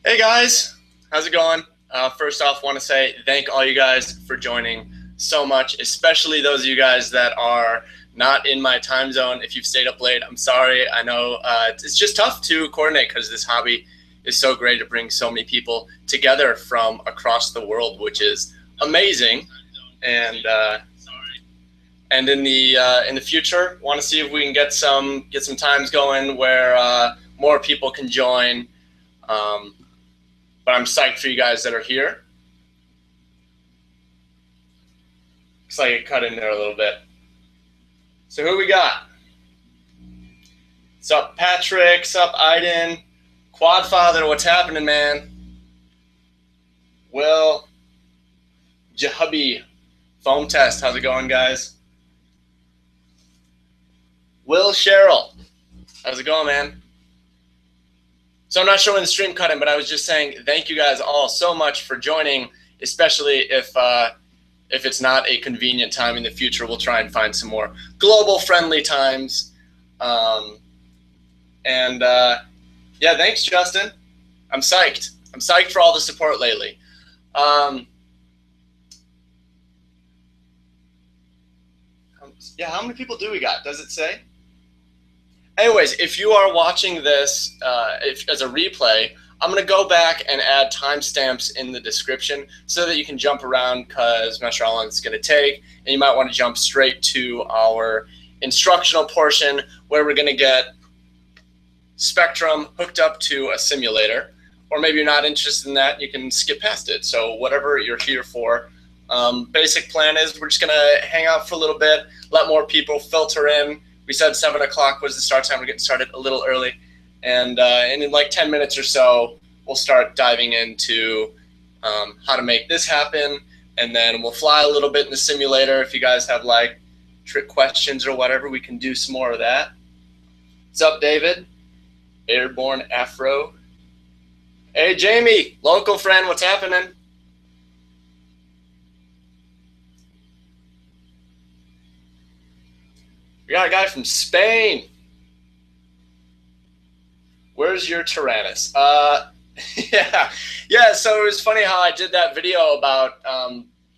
Hey guys, how's it going? First off, want to say thank all you guys for joining so much, especially those of you guys that are not in my time zone. If you've stayed up late, I'm sorry. I know it's just tough to coordinate because this hobby is so great to bring so many people together from across the world, which is amazing. And in the future, want to see if we can get some times going where more people can join. But I'm psyched for you guys that are here. Looks like it cut in there a little bit. So who we got? Sup, Patrick? Sup, Aiden? Quadfather, what's happening, man? Will, Jahabi, Foam Test, how's it going, guys? Will, Cheryl, how's it going, man? So I'm not showing the stream cut in, but I was just saying thank you guys all so much for joining, especially if it's not a convenient time in the future. We'll try and find some more global friendly times. Yeah, thanks, Justin. I'm psyched. I'm psyched for all the support lately. Yeah, how many people do we got? Does it say? Anyways, if you are watching this as a replay, I'm going to go back and add timestamps in the description so that you can jump around because I'm not sure how long it's going to take. And you might want to jump straight to our instructional portion where we're going to get Spektrum hooked up to a simulator. Or maybe you're not interested in that, you can skip past it. So whatever you're here for. Basic plan is we're just going to hang out for a little bit, let more people filter in. We said 7 o'clock was the start time. We're getting started a little early. And in like 10 minutes or so, we'll start diving into how to make this happen. And then we'll fly a little bit in the simulator. If you guys have like trick questions or whatever, we can do some more of that. What's up, David? Airborne Afro. Hey, Jamie, local friend, what's happening? We got a guy from Spain. Where's your Tyrannus? Yeah. So it was funny how I did that video about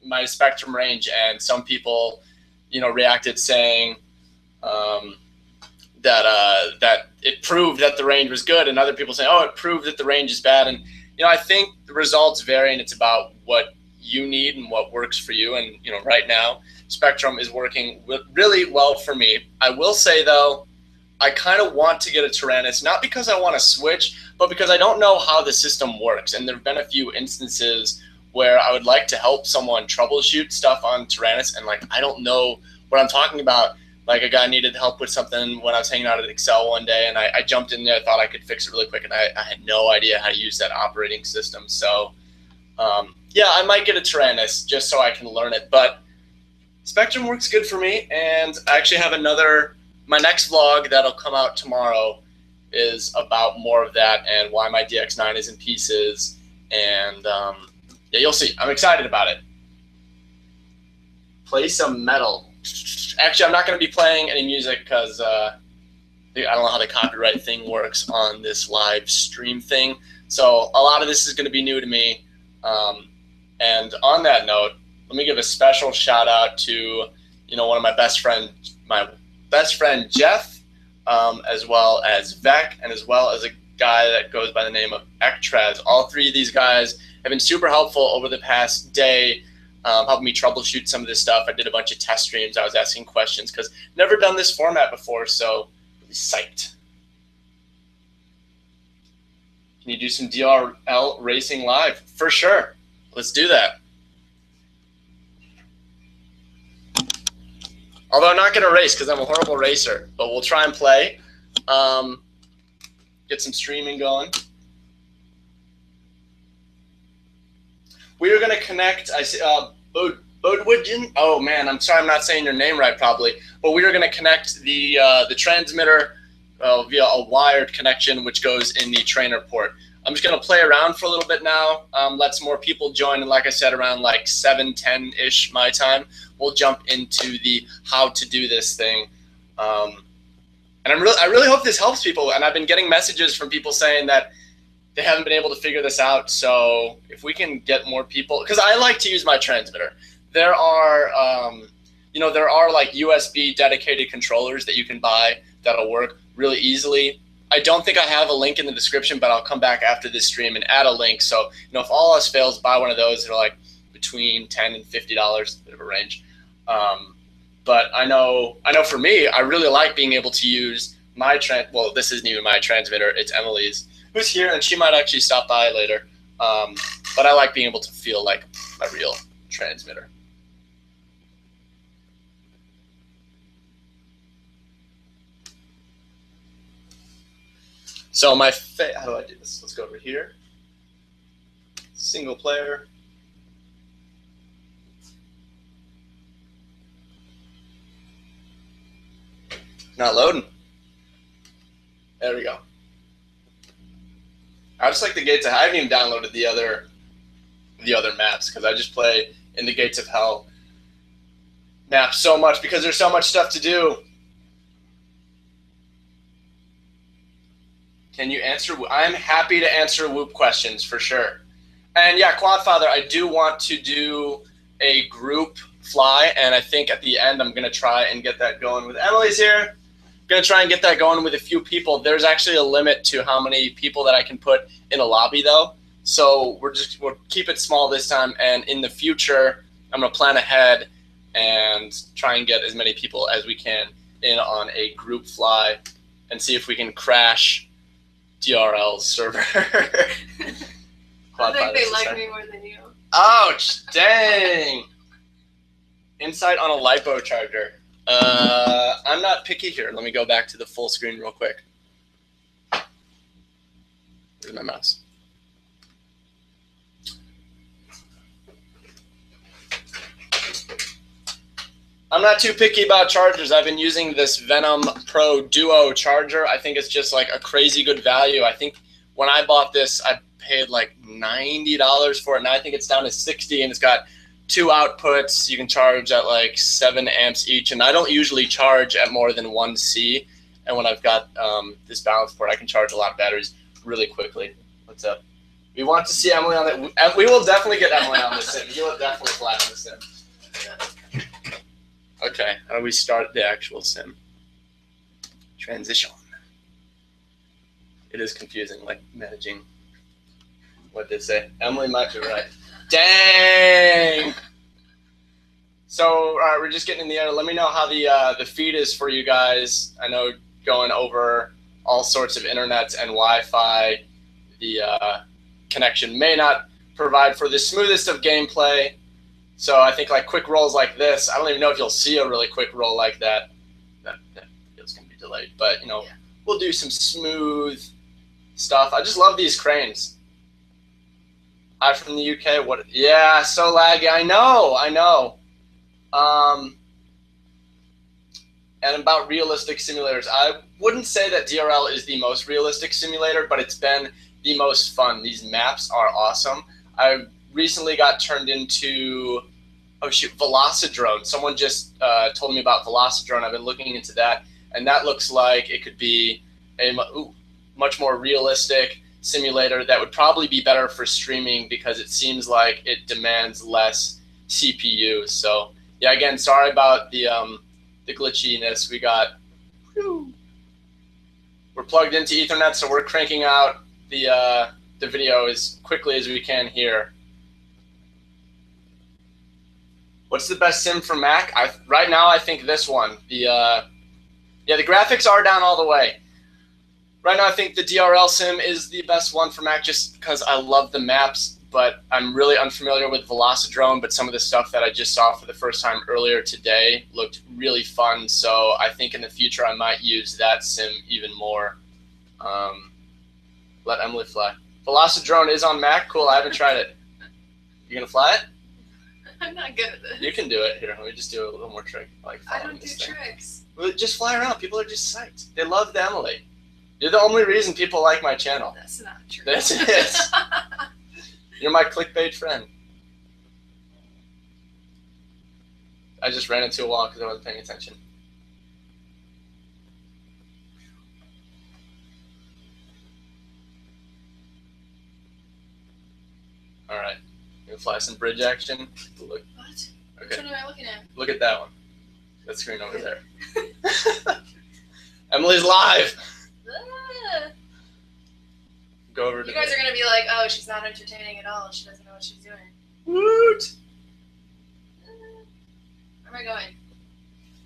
my Spektrum range, and some people, reacted saying that it proved that the range was good, and other people saying, oh, it proved that the range is bad. And I think the results vary, and it's about what you need and what works for you. And right now, Spektrum is working really well for me. I will say, though, I kind of want to get a Tyrannus, not because I want to switch, but because I don't know how the system works. And there have been a few instances where I would like to help someone troubleshoot stuff on Tyrannus, and I don't know what I'm talking about. Like a guy needed help with something when I was hanging out at Excel one day, and I jumped in there, thought I could fix it really quick, and I had no idea how to use that operating system. So, yeah, I might get a Tyrannus just so I can learn it. But Spektrum works good for me, and I actually have my next vlog that'll come out tomorrow is about more of that and why my DX9 is in pieces. And yeah, you'll see. I'm excited about it. Play some metal. Actually, I'm not going to be playing any music because I don't know how the copyright thing works on this live stream thing. So a lot of this is going to be new to me. And on that note, let me give a special shout out to, one of my best friend Jeff, as well as Vec, and as well as a guy that goes by the name of Ektraz. All three of these guys have been super helpful over the past day, helping me troubleshoot some of this stuff. I did a bunch of test streams. I was asking questions because never done this format before, so really psyched. Can you do some DRL racing live? For sure. Let's do that. Although I'm not going to race because I'm a horrible racer, but we'll try and play. Get some streaming going. We are going to connect. I see Bodwidgen. Oh man, I'm sorry, I'm not saying your name right probably. But we are going to connect the transmitter via a wired connection, which goes in the trainer port. I'm just going to play around for a little bit now, let some more people join, and like I said, around like 7:10-ish my time, we'll jump into the how to do this thing. And I really hope this helps people. And I've been getting messages from people saying that they haven't been able to figure this out. So if we can get more people, because I like to use my transmitter. There are, there are like USB dedicated controllers that you can buy that'll work really easily. I don't think I have a link in the description, but I'll come back after this stream and add a link. So, if all else fails, buy one of those. They're like between $10 and $50, bit of a range. But I know for me, I really like being able to use my well, this isn't even my transmitter, it's Emily's, who's here, and she might actually stop by later. But I like being able to feel like a real transmitter. So how do I do this? Let's go over here. Single player. Not loading. There we go. I just like the Gates of Hell. I haven't even downloaded the other maps because I just play in the Gates of Hell map so much because there's so much stuff to do. Can you answer? I'm happy to answer Whoop questions for sure. And yeah, Quadfather, I do want to do a group fly, and I think at the end I'm going to try and get that going with Emily's here. I'm going to try and get that going with a few people. There's actually a limit to how many people that I can put in a lobby though. So we'll keep it small this time, and in the future, I'm going to plan ahead and try and get as many people as we can in on a group fly and see if we can crash DRL's server. I think they like me more than you. Ouch! Dang! Insight on a Lipo Charger. I'm not picky here. Let me go back to the full screen real quick. Where's my mouse? I'm not too picky about chargers. I've been using this Venom Pro Duo charger. I think it's just like a crazy good value. I think when I bought this, I paid like $90 for it. Now I think it's down to 60, and it's got 2 outputs. You can charge at like 7 amps each. And I don't usually charge at more than 1C. And when I've got this balance port, I can charge a lot of batteries really quickly. What's up? We want to see Emily on that. We will definitely get Emily on the sim. You will definitely fly on the sim. Okay, how do we start the actual sim? Transition. It is confusing, like managing what they say. Emily might be right. Dang! So, all right, we're just getting in the air. Let me know how the feed is for you guys. I know going over all sorts of internets and Wi-Fi, the connection may not provide for the smoothest of gameplay. So I think like quick rolls like this, I don't even know if you'll see a really quick roll like that. That video's gonna be delayed, but yeah. We'll do some smooth stuff. I just love these cranes. I'm from the UK. What? Yeah, so laggy. I know. And about realistic simulators, I wouldn't say that DRL is the most realistic simulator, but it's been the most fun. These maps are awesome. I recently got turned into, Velocidrone. Someone just told me about Velocidrone. I've been looking into that, and that looks like it could be a much more realistic simulator that would probably be better for streaming because it seems like it demands less CPU. So yeah, again, sorry about the glitchiness. We're plugged into Ethernet, so we're cranking out the video as quickly as we can here. What's the best sim for Mac? Right now, I think this one. The graphics are down all the way. Right now, I think the DRL sim is the best one for Mac just because I love the maps, but I'm really unfamiliar with Velocidrone, but some of the stuff that I just saw for the first time earlier today looked really fun, so I think in the future I might use that sim even more. Let Emily fly. Velocidrone is on Mac? Cool, I haven't tried it. You gonna fly it? I'm not good at this. You can do it. Here, let me just do a little more trick. Like I don't do tricks. Well, just fly around. People are just psyched. They love the Emily. You're the only reason people like my channel. That's not true. That's it. You're my clickbait friend. I just ran into a wall because I wasn't paying attention. All right. You gonna fly some bridge action? Look. What? Okay. Which one am I looking at? Look at that one. That screen over there. Emily's live. Ah. Go over to You guys are gonna be like, oh, she's not entertaining at all. She doesn't know what she's doing. Woot! Where am I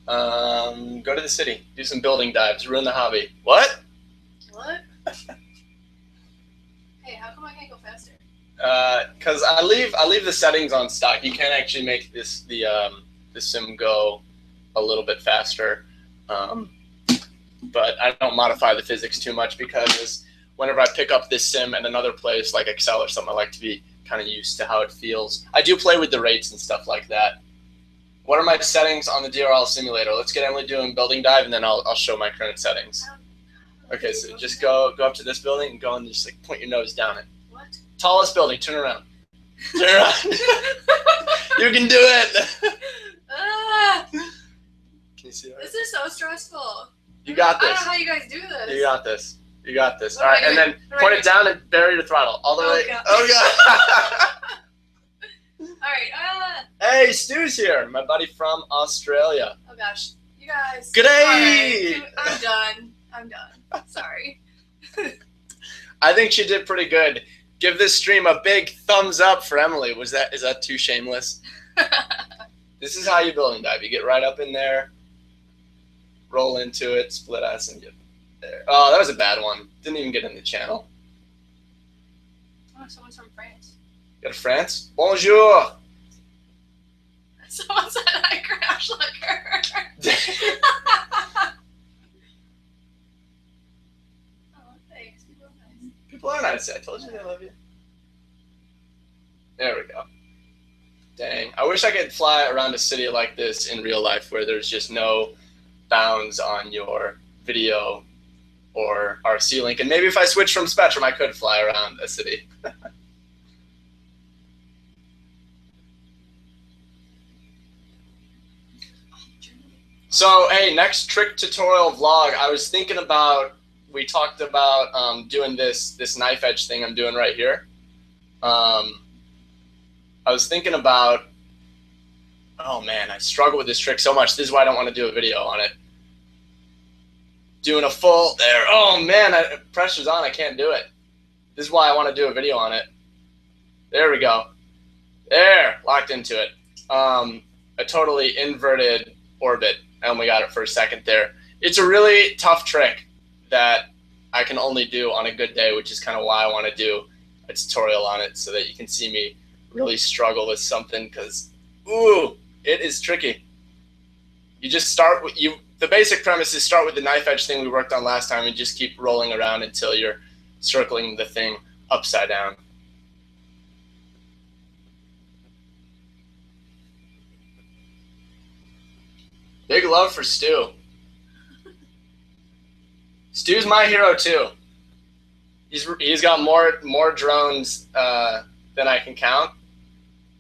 going? Go to the city. Do some building dives. Ruin the hobby. What? What? Hey, how come I can't go faster? Because I leave the settings on stock. You can actually make the sim go a little bit faster, but I don't modify the physics too much because whenever I pick up this sim at another place like Excel or something, I like to be kind of used to how it feels. I do play with the rates and stuff like that. What are my settings on the DRL simulator? Let's get Emily doing building dive, and then I'll show my current settings. Okay, so just go up to this building and go and just like point your nose down it. What? Tallest building. Turn around. Turn around. You can do it. Ah, Can you see that? this is so stressful. You got I don't this. know how you guys do this. You got this. You got this. What All am I right, and then doing? What am I point it down and bury your throttle all the Oh, way. God. Oh god. Alright, Hey, Stu's here, my buddy from Australia. oh gosh. You guys. G'day! Alright, I'm done. Sorry. I think she did pretty good. Give this stream a big thumbs up for Emily. Is that too shameless? This is how you building dive. You get right up in there, roll into it, split ass, and get there. Oh, that was a bad one. Didn't even get in the channel. Oh, someone's from France. Go to France. Bonjour. Someone said I crash like her. Oh, thanks. People are nice. People are nice. I told you they love you. There we go. Dang. I wish I could fly around a city like this in real life where there's just no bounds on your video or RC link. And maybe if I switch from Spektrum, I could fly around a city. So, hey, next trick tutorial vlog. I was thinking about, we talked about doing this knife edge thing I'm doing right here. I was thinking about, oh man, I struggle with this trick so much. This is why I don't want to do a video on it. Doing a full, there, oh man, pressure's on, I can't do it. This is why I want to do a video on it. There we go. There, locked into it. A totally inverted orbit. I only got it for a second there. It's a really tough trick that I can only do on a good day, which is kind of why I want to do a tutorial on it so that you can see me really struggle with something because, ooh, it is tricky. You just start with, the basic premise is start with the knife edge thing we worked on last time and just keep rolling around until you're circling the thing upside down. Big love for Stu. Stu's my hero too. He's got more drones than I can count.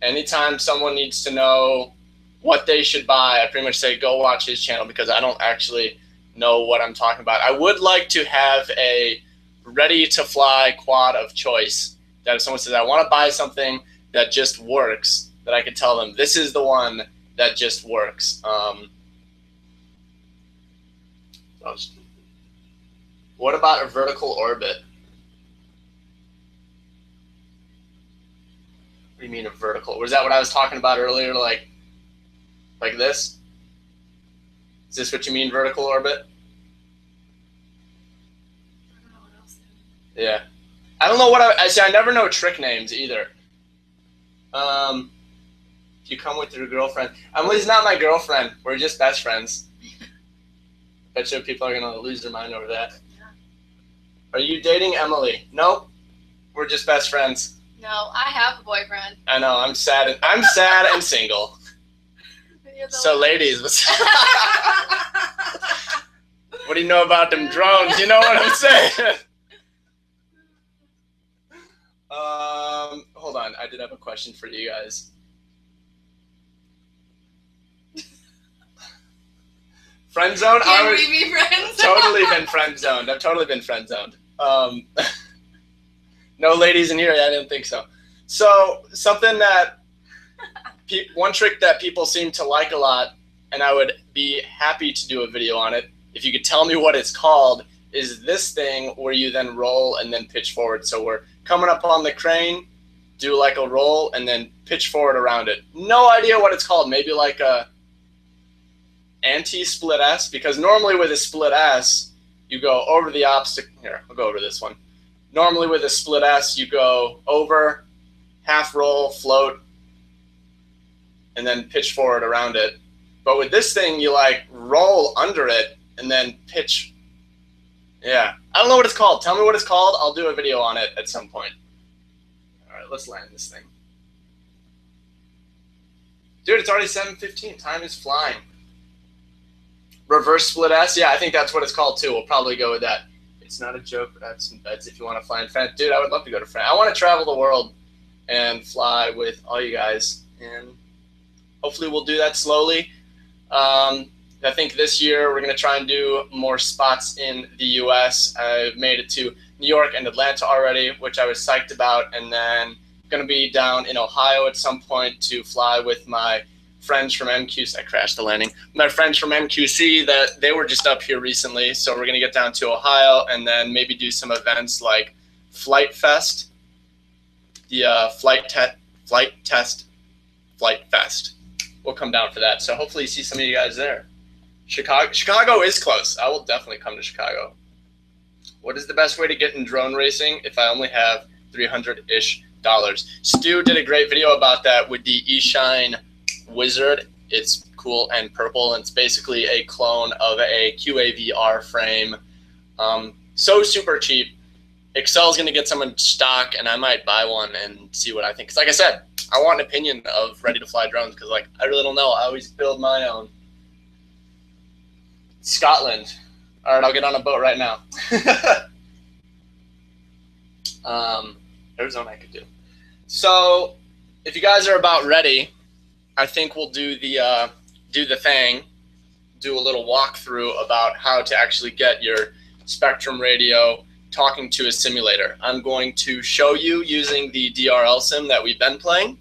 Anytime someone needs to know what they should buy, I pretty much say go watch his channel because I don't actually know what I'm talking about. I would like to have a ready-to-fly quad of choice that if someone says I want to buy something that just works, that I could tell them this is the one that just works. What about a vertical orbit? What do you mean a vertical? Was that what I was talking about earlier, like this? Is this what you mean, vertical orbit? I don't know what else. Yeah. I don't know what I see. I never know trick names either. If you come with your girlfriend. Emily's not my girlfriend. We're just best friends. Bet you people are going to lose their mind over that. Yeah. Are you dating Emily? Nope. We're just best friends. No, I have a boyfriend. I know. I'm sad and single. So ladies, what do you know about them drones? You know what I'm saying? Hold on. I did have a question for you guys. Friend zone? Can we be friends? Totally been friend zoned. I've totally been friend zoned. No ladies in here. I didn't think so. So something that one trick that people seem to like a lot, and I would be happy to do a video on it, if you could tell me what it's called, is this thing where you then roll and then pitch forward. So we're coming up on the crane, do like a roll, and then pitch forward around it. No idea what it's called. Maybe like a anti-split S, because normally with a split S, you go over the obstacle. Here, I'll go over this one. Normally with a split S, you go over, half roll, float, and then pitch forward around it. But with this thing, you like roll under it and then pitch. Yeah, I don't know what it's called. Tell me what it's called. I'll do a video on it at some point. All right, let's land this thing. Dude, it's already 7:15. Time is flying. Reverse split S. Yeah, I think that's what it's called too. We'll probably go with that. It's not a joke, but I have some beds if you want to fly in France. Dude, I would love to go to France. I want to travel the world and fly with all you guys. And hopefully we'll do that slowly. I think this year we're going to try and do more spots in the U.S. I've made it to New York and Atlanta already, which I was psyched about. And then going to be down in Ohio at some point to fly with my friends from MQC. I crashed the landing. My friends from MQC, that they were just up here recently. So we're going to get down to Ohio and then maybe do some events like Flight Fest, the Flight Fest. We'll come down for that. So hopefully you see some of you guys there. Chicago is close. I will definitely come to Chicago. What is the best way to get in drone racing if I only have $300-ish? Stu did a great video about that with the eShine Wizard. It's cool and purple, and it's basically a clone of a QAVR frame. So super cheap. Excel's going to get some in stock, and I might buy one and see what I think. Because like I said, I want an opinion of ready-to-fly drones because like I really don't know. I always build my own. Scotland. All right, I'll get on a boat right now. Arizona I could do. So if you guys are about ready, I think we'll do the thing, do a little walkthrough about how to actually get your Spektrum radio talking to a simulator. I'm going to show you using the DRL sim that we've been playing,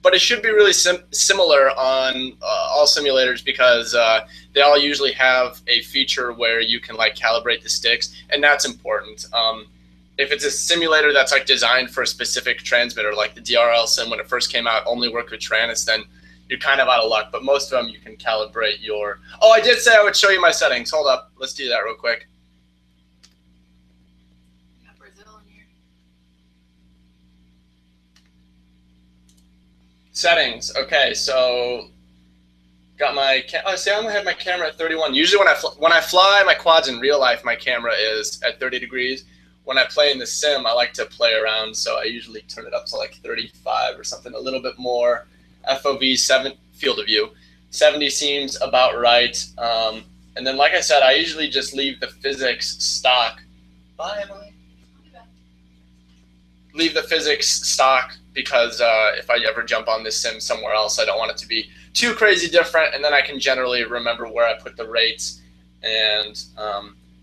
but it should be really similar on all simulators because they all usually have a feature where you can like calibrate the sticks, and that's important. If it's a simulator that's like designed for a specific transmitter, like the DRL sim when it first came out only worked with Tranus, then you're kind of out of luck. But most of them you can calibrate your. Oh, I did say I would show you my settings. Hold up, let's do that real quick. Settings. Okay, so got my. See, I only had my camera at 31. Usually, when I fly my quads in real life, my camera is at 30 degrees. When I play in the sim, I like to play around, so I usually turn it up to like 35 or something, a little bit more. FOV 7 field of view. 70 seems about right. And then, like I said, I usually just leave the physics stock. Bye, Emily. Leave the physics stock because if I ever jump on this sim somewhere else, I don't want it to be too crazy different, and then I can generally remember where I put the rates. And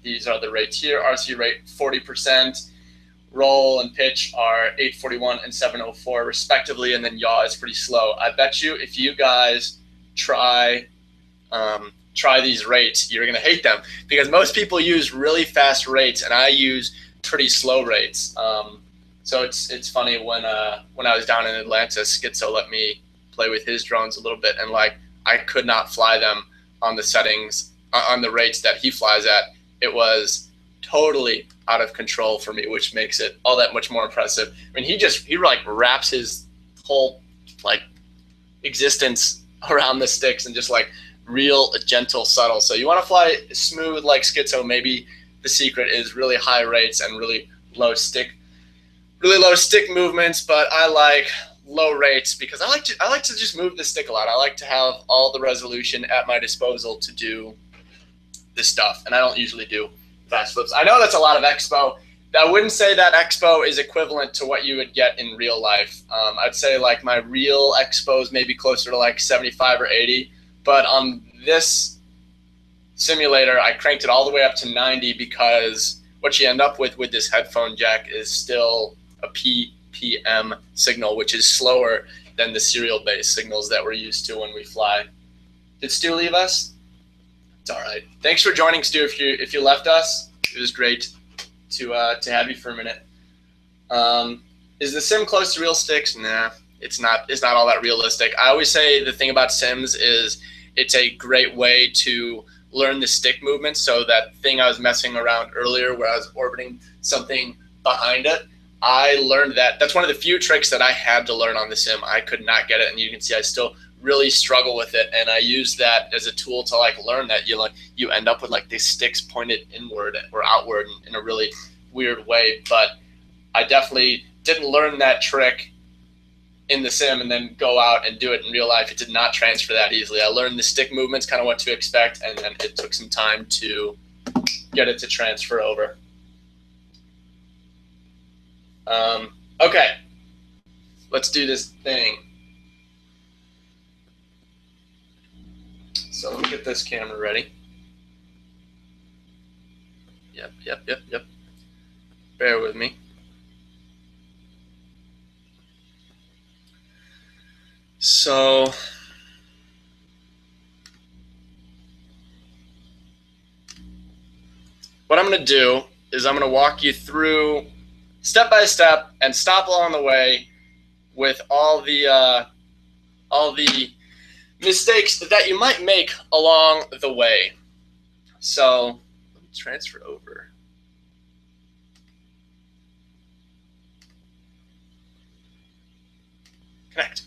these are the rates here. RC rate 40%, roll and pitch are 841 and 704 respectively, and then yaw is pretty slow. I bet you if you guys try these rates, you're gonna hate them because most people use really fast rates, and I use pretty slow rates. So it's funny when I was down in Atlanta, Schizo let me play with his drones a little bit, and like I could not fly them on the settings on the rates that he flies at. It was totally out of control for me, which makes it all that much more impressive. I mean, he like wraps his whole like existence around the sticks and just like real gentle, subtle. So you want to fly smooth like Schizo. Maybe the secret is really high rates and really low stick movements, but I like low rates because I like to just move the stick a lot. I like to have all the resolution at my disposal to do this stuff, and I don't usually do fast flips. I know that's a lot of expo. I wouldn't say that expo is equivalent to what you would get in real life. I'd say like my real expos maybe closer to like 75 or 80, but on this simulator I cranked it all the way up to 90 because what you end up with this headphone jack is still a RPM signal, which is slower than the serial-based signals that we're used to when we fly. Did Stu leave us? It's all right. Thanks for joining, Stu. If you left us, it was great to have you for a minute. Is the sim close to real sticks? Nah, it's not. It's not all that realistic. I always say the thing about sims is it's a great way to learn the stick movements. So that thing I was messing around earlier where I was orbiting something behind it, I learned that. That's one of the few tricks that I had to learn on the sim. I could not get it, and you can see I still really struggle with it, and I use that as a tool to like learn that you end up with like these sticks pointed inward or outward in a really weird way. But I definitely didn't learn that trick in the sim and then go out and do it in real life. It did not transfer that easily. I learned the stick movements, kind of what to expect, and then it took some time to get it to transfer over. Okay, let's do this thing. So let me get this camera ready. Yep. Bear with me. So what I'm going to do is I'm going to walk you through step by step and stop along the way with all the mistakes that you might make along the way. So let me transfer over. Connect.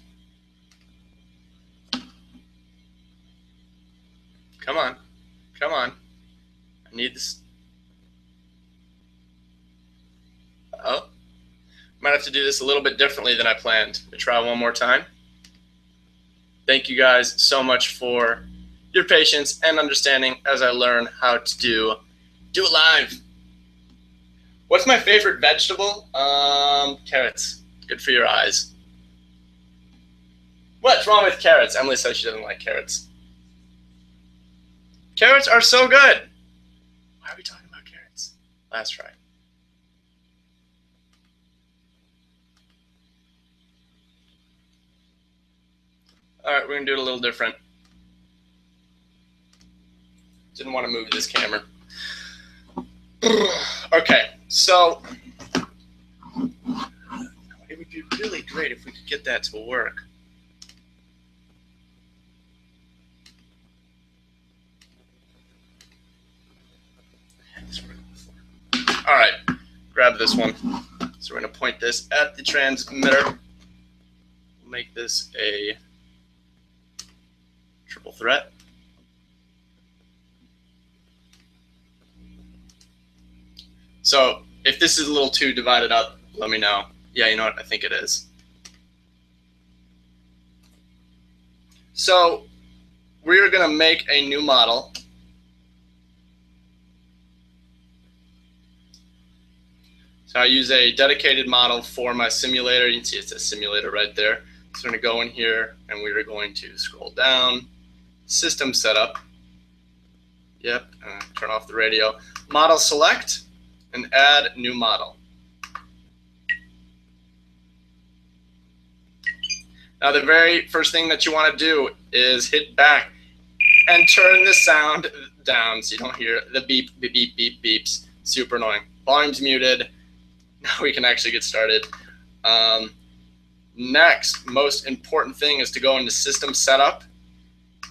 Come on. I need this. Oh, might have to do this a little bit differently than I planned. Let me try one more time. Thank you guys so much for your patience and understanding as I learn how to do it live. What's my favorite vegetable? Carrots. Good for your eyes. What's wrong with carrots? Emily says she doesn't like carrots. Carrots are so good. Why are we talking about carrots? Last try. All right, we're going to do it a little different. Didn't want to move this camera. Okay, so it would be really great if we could get that to work. All right, grab this one. So we're going to point this at the transmitter. We'll make this a triple threat. So if this is a little too divided up, let me know. Yeah, you know what? I think it is. So we're going to make a new model. So I use a dedicated model for my simulator. You can see it's a simulator right there. So we're going to go in here and we are going to scroll down. System setup. Yep, turn off the radio. Model select and add new model. Now the very first thing that you want to do is hit back and turn the sound down so you don't hear the beep, beep, beep, beep, beeps. Super annoying. Volume's muted. Now we can actually get started. Next, most important thing is to go into system setup,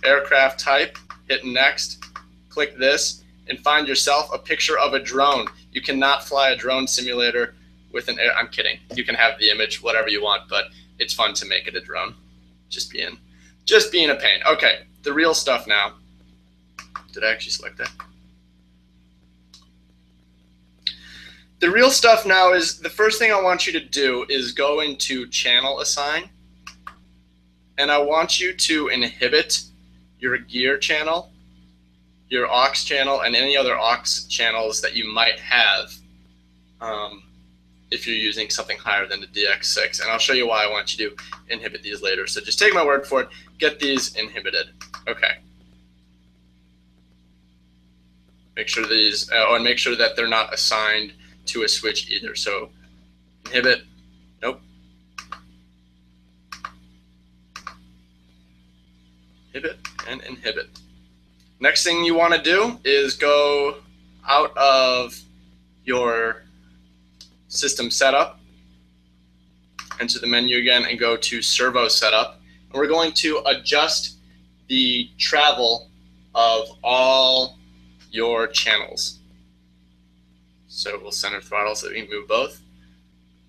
aircraft type, hit next, click this, and find yourself a picture of a drone. You cannot fly a drone simulator with an air. I'm kidding. You can have the image, whatever you want, but it's fun to make it a drone. Just being a pain. Okay, the real stuff now. Did I actually select that? The real stuff now is the first thing I want you to do is go into channel assign, and I want you to inhibit your gear channel, your aux channel, and any other aux channels that you might have if you're using something higher than the DX6. And I'll show you why I want you to inhibit these later. So just take my word for it. Get these inhibited. Okay. Make sure these, and make sure that they're not assigned to a switch either. So inhibit, nope, inhibit, and inhibit. Next thing you want to do is go out of your system setup, enter the menu again, and go to servo setup. And we're going to adjust the travel of all your channels. So we'll center throttle so that we can move both.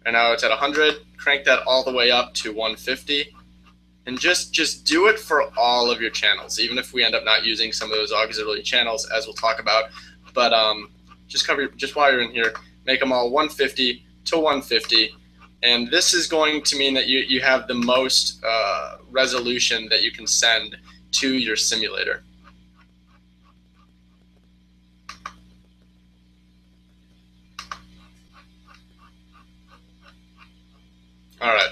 And now it's at 100. Crank that all the way up to 150. And just do it for all of your channels, even if we end up not using some of those auxiliary channels, as we'll talk about. But just while you're in here, make them all 150 to 150. And this is going to mean that you have the most resolution that you can send to your simulator. All right,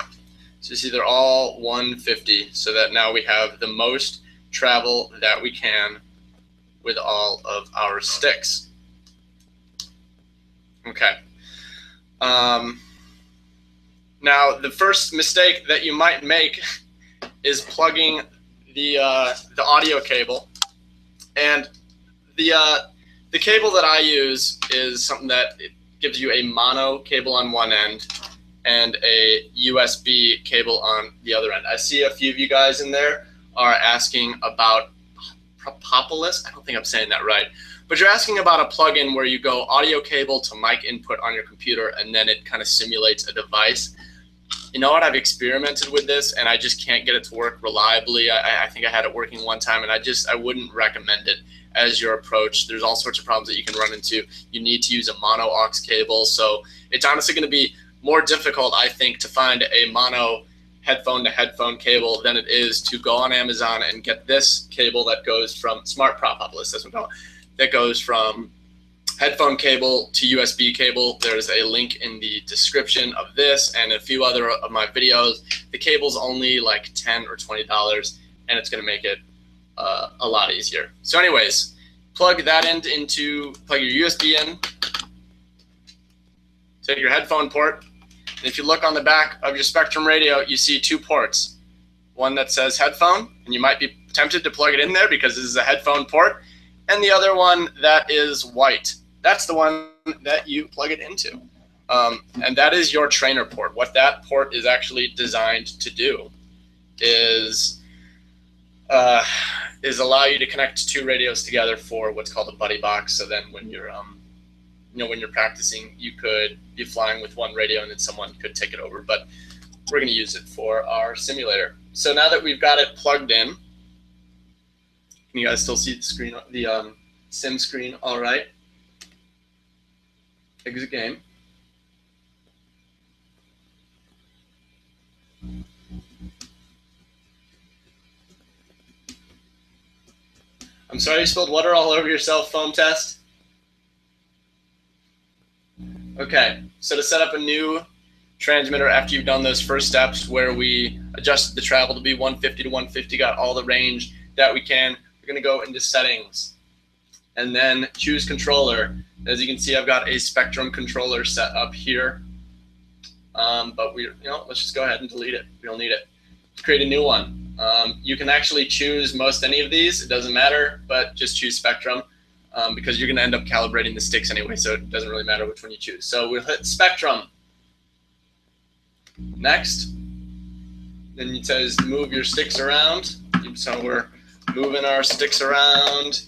so you see they're all 150, so that now we have the most travel that we can with all of our sticks. Okay. Now, the first mistake that you might make is plugging the audio cable. And the cable that I use is something that it gives you a mono cable on one end and a USB cable on the other end. I see a few of you guys in there are asking about Propolis. I don't think I'm saying that right. But you're asking about a plugin where you go audio cable to mic input on your computer, and then it kind of simulates a device. You know what? I've experimented with this, and I just can't get it to work reliably. I think I had it working one time, and I wouldn't recommend it as your approach. There's all sorts of problems that you can run into. You need to use a mono aux cable, so it's honestly going to be more difficult, I think, to find a mono headphone to headphone cable than it is to go on Amazon and get this cable that goes from Smart Propolis. That's what I'm talking about. That goes from headphone cable to USB cable. There's a link in the description of this and a few other of my videos. The cable's only like $10 or $20, and it's going to make it a lot easier. So anyways, plug that plug your USB in, take your headphone port, and if you look on the back of your Spektrum radio, you see two ports. One that says headphone, and you might be tempted to plug it in there because this is a headphone port, and the other one that is white. That's the one that you plug it into. And that is your trainer port. What that port is actually designed to do is allow you to connect two radios together for what's called a buddy box. So then when you're when you're practicing, you could be flying with one radio and then someone could take it over. But we're going to use it for our simulator. So now that we've got it plugged in, can you guys still see the screen, the sim screen? All right. Exit game. I'm sorry you spilled water all over yourself, foam test. Okay, so to set up a new transmitter after you've done those first steps where we adjusted the travel to be 150 to 150, got all the range that we can, we're going to go into settings and then choose controller. As you can see, I've got a Spektrum controller set up here, but let's just go ahead and delete it. We don't need it. Let's create a new one. You can actually choose most any of these. It doesn't matter, but just choose Spektrum because you're going to end up calibrating the sticks anyway, so it doesn't really matter which one you choose. So we'll hit Spektrum. Next. Then it says move your sticks around. So we're moving our sticks around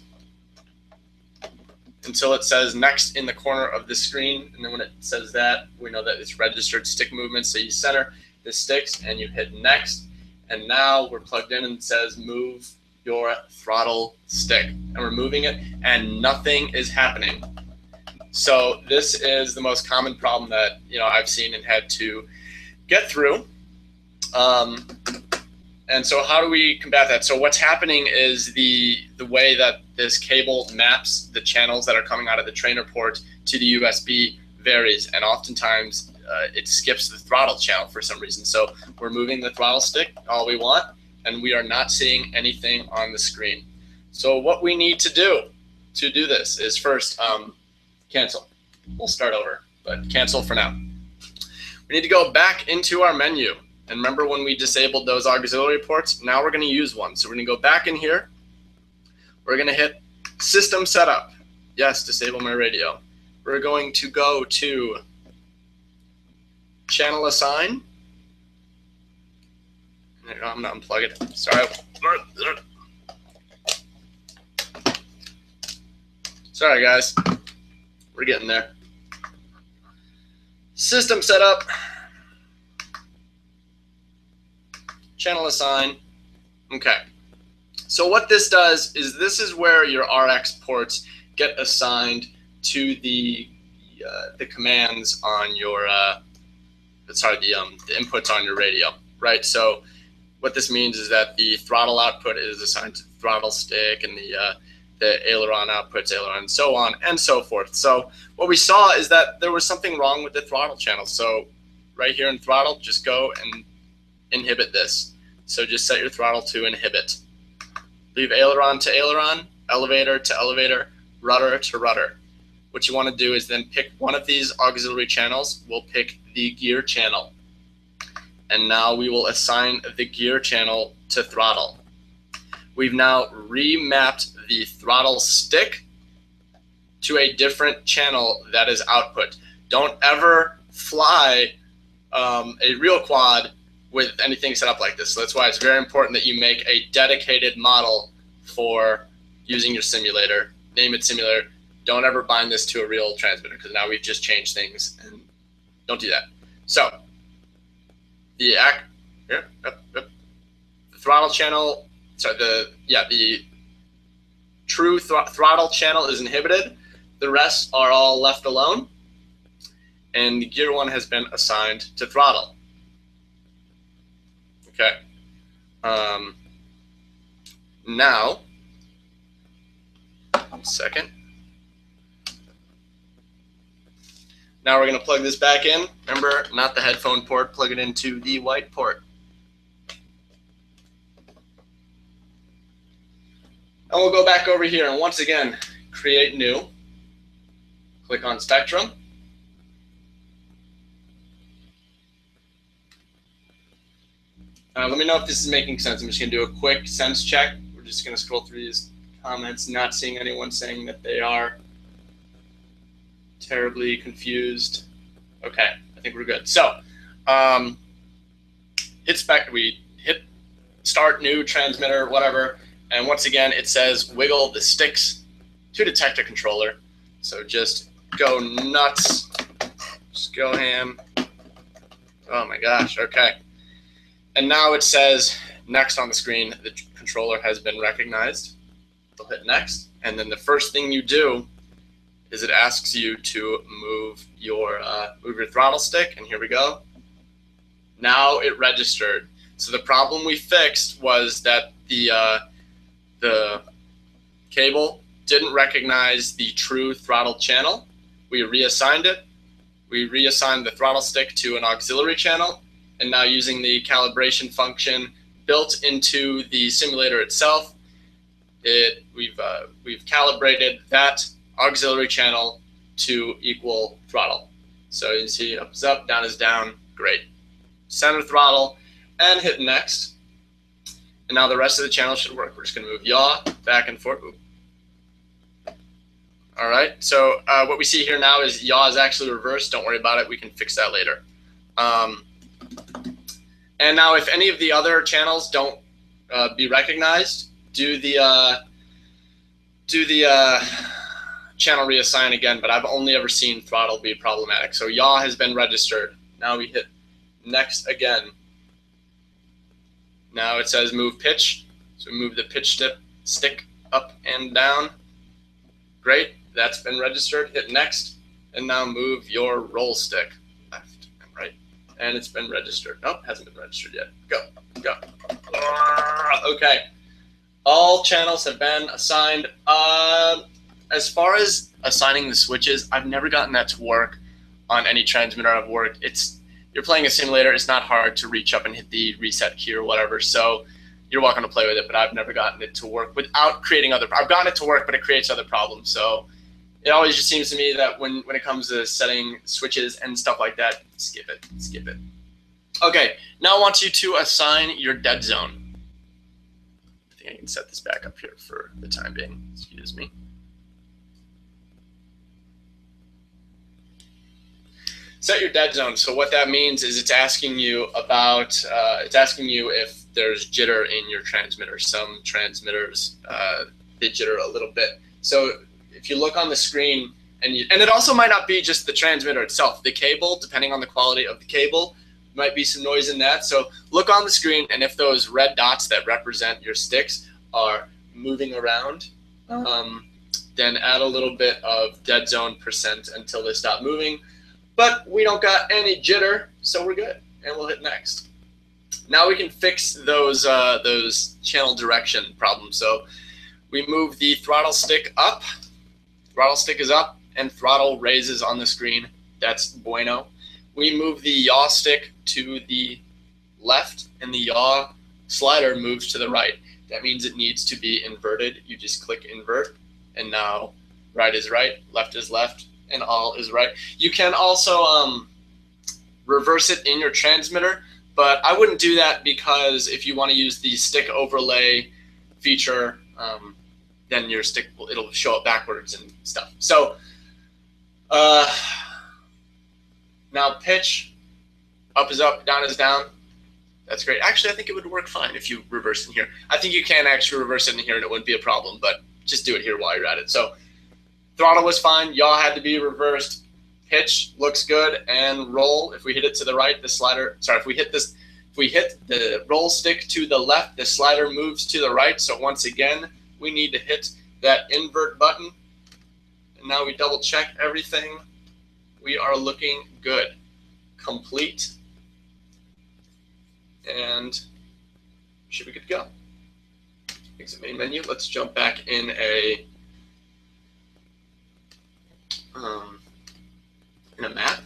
until it says next in the corner of the screen. And then when it says that, we know that it's registered stick movement. So you center the sticks and you hit next. And now we're plugged in and it says move your throttle stick. And we're moving it and nothing is happening. So this is the most common problem that I've seen and had to get through. And so how do we combat that? So what's happening is the way that this cable maps the channels that are coming out of the trainer port to the USB varies, and oftentimes it skips the throttle channel for some reason. So we're moving the throttle stick all we want, and we are not seeing anything on the screen. So what we need to do this is first cancel. We'll start over, but cancel for now. We need to go back into our menu. And remember when we disabled those auxiliary ports? Now we're going to use one. So we're going to go back in here. We're going to hit System Setup. Yes, disable my radio. We're going to go to Channel Assign. I'm going to unplug it. Sorry. Sorry, guys. We're getting there. System Setup. Channel Assign. Okay. So what this does is this is where your RX ports get assigned to the commands on your the inputs on your radio, right? So what this means is that the throttle output is assigned to the throttle stick, and the aileron outputs aileron, and so on and so forth. So what we saw is that there was something wrong with the throttle channel. So right here in throttle, just go and inhibit this. So just set your throttle to inhibit. Leave aileron to aileron, elevator to elevator, rudder to rudder. What you want to do is then pick one of these auxiliary channels. We'll pick the gear channel. And now we will assign the gear channel to throttle. We've now remapped the throttle stick to a different channel that is output. Don't ever fly a real quad with anything set up like this. So that's why it's very important that you make a dedicated model for using your simulator. Name it simulator. Don't ever bind this to a real transmitter, because now we've just changed things, and don't do that. So the throttle channel, sorry, the true throttle channel is inhibited. The rest are all left alone, and the gear one has been assigned to throttle. Okay. Now, 1 second. Now we're going to plug this back in. Remember, not the headphone port. Plug it into the white port. And we'll go back over here and once again create new. Click on Spektrum. Let me know if this is making sense. I'm just going to do a quick sense check. We're just going to scroll through these comments, not seeing anyone saying that they are terribly confused. Okay, I think we're good. So, we hit start new transmitter, whatever, and once again it says wiggle the sticks to detect a controller. So just go nuts, just go ham. Oh my gosh, okay. And now it says next on the screen, the controller has been recognized. We'll hit next, and then the first thing you do is it asks you to move your throttle stick, and here we go. Now it registered. So the problem we fixed was that the cable didn't recognize the true throttle channel. We reassigned it. We reassigned the throttle stick to an auxiliary channel, and now using the calibration function built into the simulator itself, we've calibrated that auxiliary channel to equal throttle. So you see up is up, down is down, great. Center throttle and hit next. And now the rest of the channel should work. We're just gonna move yaw back and forth. Ooh. All right, so what we see here now is yaw is actually reversed. Don't worry about it, we can fix that later. And now if any of the other channels don't be recognized, do the channel reassign again, but I've only ever seen throttle be problematic. So yaw has been registered. Now we hit next again. Now it says move pitch. So we move the pitch stick up and down. Great, that's been registered. Hit next, and now move your roll stick left and right. And it's been registered. Nope, hasn't been registered yet. Go, go. Okay, all channels have been assigned. As far as assigning the switches, I've never gotten that to work on any transmitter I've worked. You're playing a simulator, it's not hard to reach up and hit the reset key or whatever, so you're welcome to play with it, but I've never gotten it to work without creating I've gotten it to work, but it creates other problems. So it always just seems to me that when it comes to setting switches and stuff like that, skip it. Okay, now I want you to assign your dead zone. I think I can set this back up here for the time being. Excuse me. Set your dead zone. So what that means is it's asking you about, it's asking you if there's jitter in your transmitter. Some transmitters, they jitter a little bit. So if you look on the screen, and it also might not be just the transmitter itself. The cable, depending on the quality of the cable, might be some noise in that. So look on the screen, and if those red dots that represent your sticks are moving around, then add a little bit of dead zone % until they stop moving. But we don't got any jitter, so we're good, and we'll hit next. Now we can fix those channel direction problems. So we move the throttle stick up. Throttle stick is up, and throttle raises on the screen. That's bueno. We move the yaw stick to the left, and the yaw slider moves to the right. That means it needs to be inverted. You just click invert, and now right is right, left is left, and all is right. You can also reverse it in your transmitter, but I wouldn't do that because if you want to use the stick overlay feature, then your stick it'll show up backwards and stuff. So now pitch, up is up, down is down. That's great. Actually, I think it would work fine if you reverse in here. I think you can actually reverse it in here and it wouldn't be a problem, but just do it here while you're at it. So throttle was fine, yaw had to be reversed, pitch looks good, and roll, if we hit it to the right, the slider, sorry, if we hit the roll stick to the left, the slider moves to the right. So once again, we need to hit that invert button. And now we double check everything. We are looking good. Complete. And should be good to go. Exit main menu. Let's jump back in a map.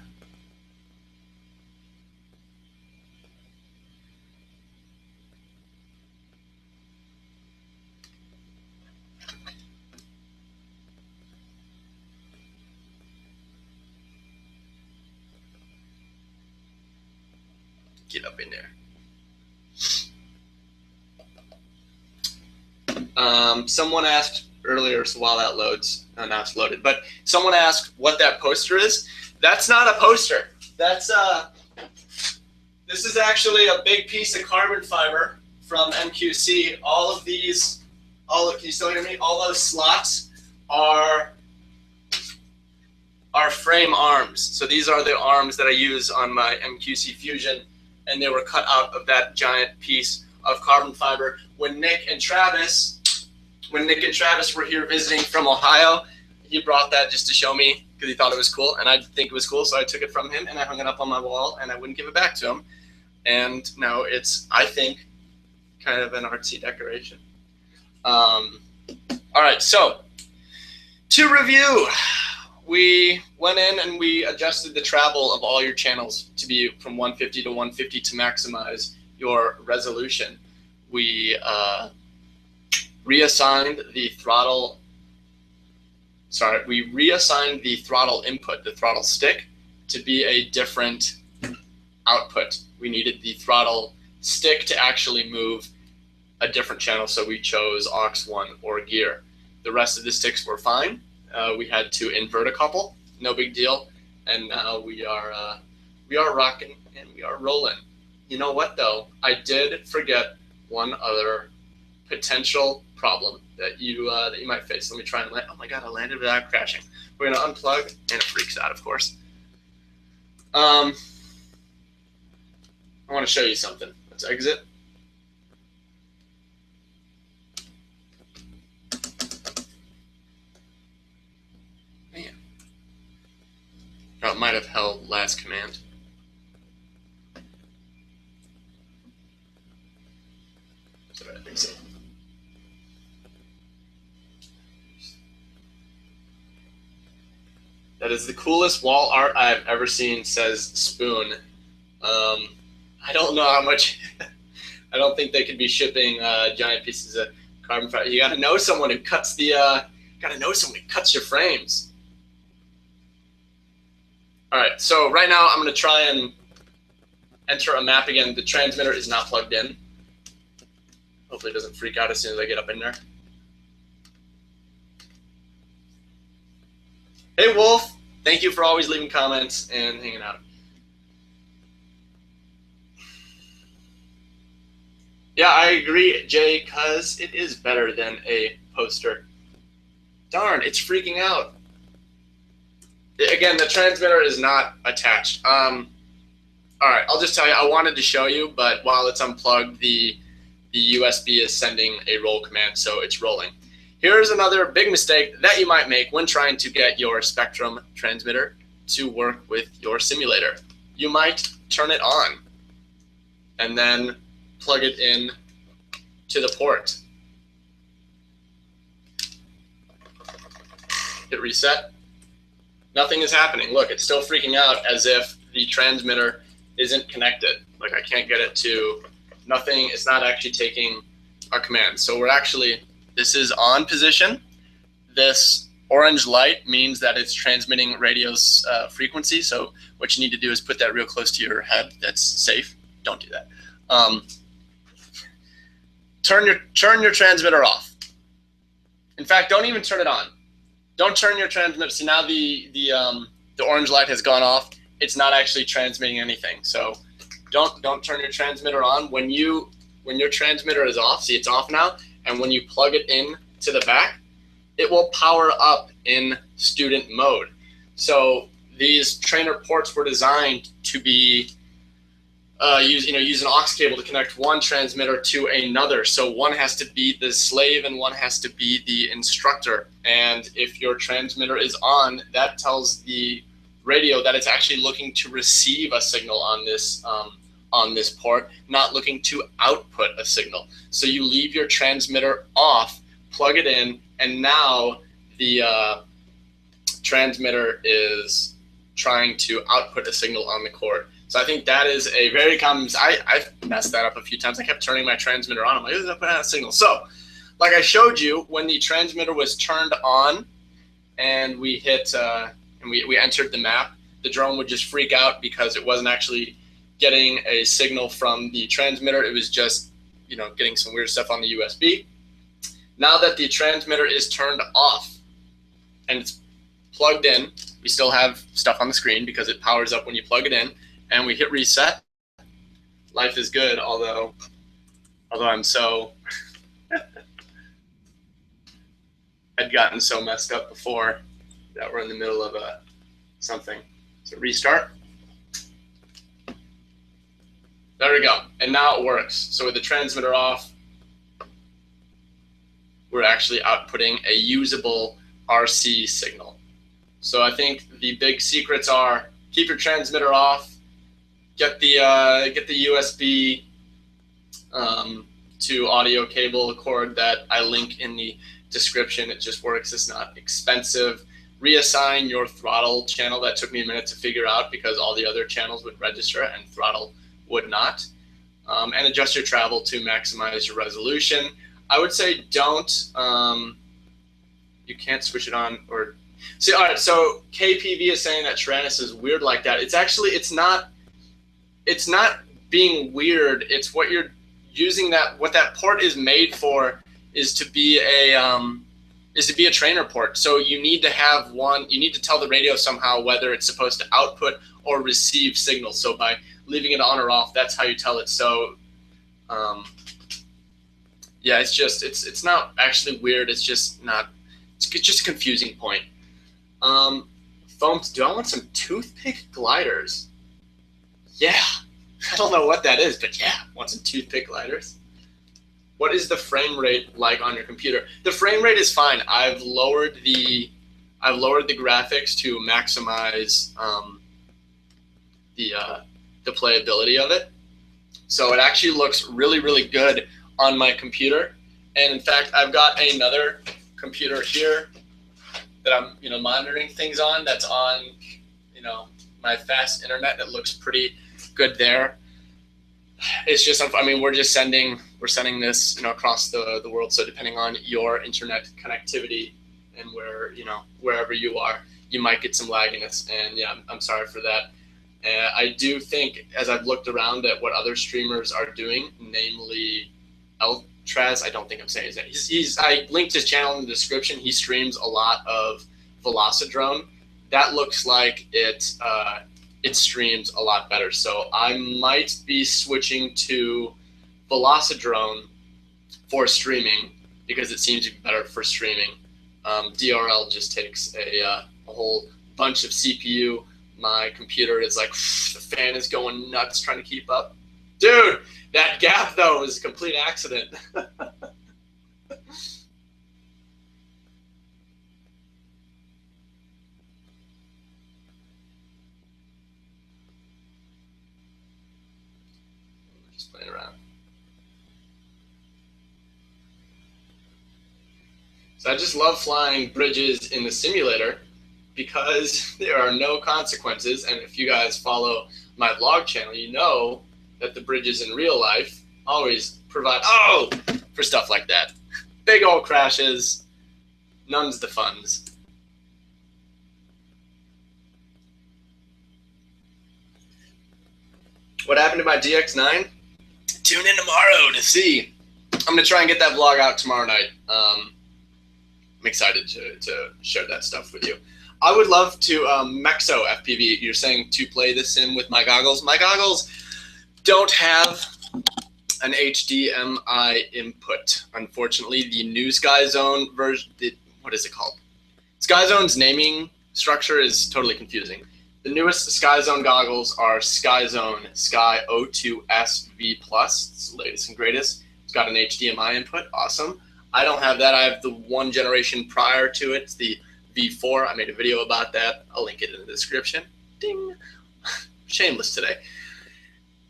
Get up in there. Someone asked earlier, so while that loads, now it's loaded, but someone asked what that poster is. That's not a poster. That's this is actually a big piece of carbon fiber from MQC. All of these, can you still hear me? All those slots are frame arms. So these are the arms that I use on my MQC Fusion, and they were cut out of that giant piece of carbon fiber. When Nick and Travis were here visiting from Ohio, he brought that just to show me because he thought it was cool, and I think it was cool, so I took it from him and I hung it up on my wall, and I wouldn't give it back to him. And now it's, I think, kind of an artsy decoration. All right, so to review, we went in and we adjusted the travel of all your channels to be from 150 to 150 to maximize your resolution. We reassigned the throttle. We reassigned the throttle input, the throttle stick, to be a different output. We needed the throttle stick to actually move a different channel, so we chose aux 1 or gear. The rest of the sticks were fine. We had to invert a couple, no big deal, and now we are rocking and we are rolling. You know what though? I did forget one other potential problem that you might face. Let me try and land. Oh my god, I landed without crashing. We're gonna unplug, and it freaks out, of course. I want to show you something. Let's exit. Man. Oh, it might have held last command. So I think so. That is the coolest wall art I've ever seen, says Spoon. I don't know how much, I don't think they could be shipping giant pieces of carbon fiber. You gotta know someone who cuts your frames. All right, so right now I'm gonna try and enter a map again. The transmitter is not plugged in. Hopefully it doesn't freak out as soon as I get up in there. Hey, Wolf. Thank you for always leaving comments and hanging out. Yeah, I agree, Jay, because it is better than a poster. Darn, it's freaking out. Again, the transmitter is not attached. All right, I'll just tell you, I wanted to show you, but while it's unplugged, the USB is sending a roll command, so it's rolling. Here's another big mistake that you might make when trying to get your Spektrum transmitter to work with your simulator. You might turn it on and then plug it in to the port. Hit reset. Nothing is happening. Look, it's still freaking out as if the transmitter isn't connected. Like I can't get it to nothing. It's not actually taking our command. So we're actually, this is on position. This orange light means that it's transmitting radio's frequency. So what you need to do is put that real close to your head. That's safe. Don't do that. Turn your transmitter off. In fact, don't even turn it on. Don't turn your transmitter. See, now the orange light has gone off. It's not actually transmitting anything. So don't turn your transmitter on. When your transmitter is off, see it's off now, and when you plug it in to the back, it will power up in student mode. So these trainer ports were designed to be use an aux cable to connect one transmitter to another. So one has to be the slave and one has to be the instructor. And if your transmitter is on, that tells the radio that it's actually looking to receive a signal on this port, not looking to output a signal. So you leave your transmitter off, plug it in, and now the transmitter is trying to output a signal on the cord. So I think that is a very common, I've messed that up a few times. I kept turning my transmitter on. I'm like, put out a signal. So like I showed you, when the transmitter was turned on and we hit, and we entered the map, the drone would just freak out because it wasn't actually getting a signal from the transmitter. It was just, getting some weird stuff on the USB. Now that the transmitter is turned off and it's plugged in, we still have stuff on the screen because it powers up when you plug it in, and we hit reset. Life is good, although I'm so I'd gotten so messed up before that we're in the middle of something. So restart. There we go, and now it works. So with the transmitter off, we're actually outputting a usable RC signal. So I think the big secrets are keep your transmitter off, get the USB to audio cable cord that I link in the description. It just works. It's not expensive. Reassign your throttle channel. That took me a minute to figure out because all the other channels would register and throttle would not. And adjust your travel to maximize your resolution. I would say don't. You can't switch it on or see. All right. So KPV is saying that Tyrannus is weird like that. It's actually it's not being weird. It's what you're using what that port is made for is to be a trainer port. So you need to have one. You need to tell the radio somehow whether it's supposed to output or receive signals. So by leaving it on or off, that's how you tell it. So yeah, it's not actually weird. It's just not. It's just a confusing point. Foams, do I want some toothpick gliders? Yeah, I don't know what that is, but yeah, I want some toothpick gliders. What is the frame rate like on your computer? The frame rate is fine. I've lowered the graphics to maximize the playability of it. So it actually looks really, really good on my computer. And in fact, I've got another computer here that I'm monitoring things on. That's on my fast internet. That looks pretty good there. It's just, I mean, we're sending this across the world. So depending on your internet connectivity and wherever you are, you might get some lagginess. And yeah, I'm sorry for that. And I do think, as I've looked around at what other streamers are doing, namely Eltraz, I don't think I'm saying his name. I linked his channel in the description. He streams a lot of Velocidrone. That looks like it streams a lot better. So I might be switching to Velocidrone for streaming because it seems to be better for streaming. DRL just takes a whole bunch of CPU. My computer is like, the fan is going nuts trying to keep up. Dude, that gap though was a complete accident. Just playing around. So I just love flying bridges in the simulator because there are no consequences. And if you guys follow my vlog channel, you know that the bridges in real life always provide, for stuff like that. Big old crashes, none's the funds. What happened to my DX9? Tune in tomorrow to see. I'm gonna try and get that vlog out tomorrow night. I'm excited to share that stuff with you. I would love to Mexo FPV. You're saying to play the sim with my goggles. My goggles don't have an HDMI input. Unfortunately, the new SkyZone version, what is it called? SkyZone's naming structure is totally confusing. The newest SkyZone goggles are SkyZone Sky O2S V+. It's the latest and greatest. It's got an HDMI input. Awesome. I don't have that. I have the one generation prior to it. It's the V4. I made a video about that. I'll link it in the description. Ding. Shameless today.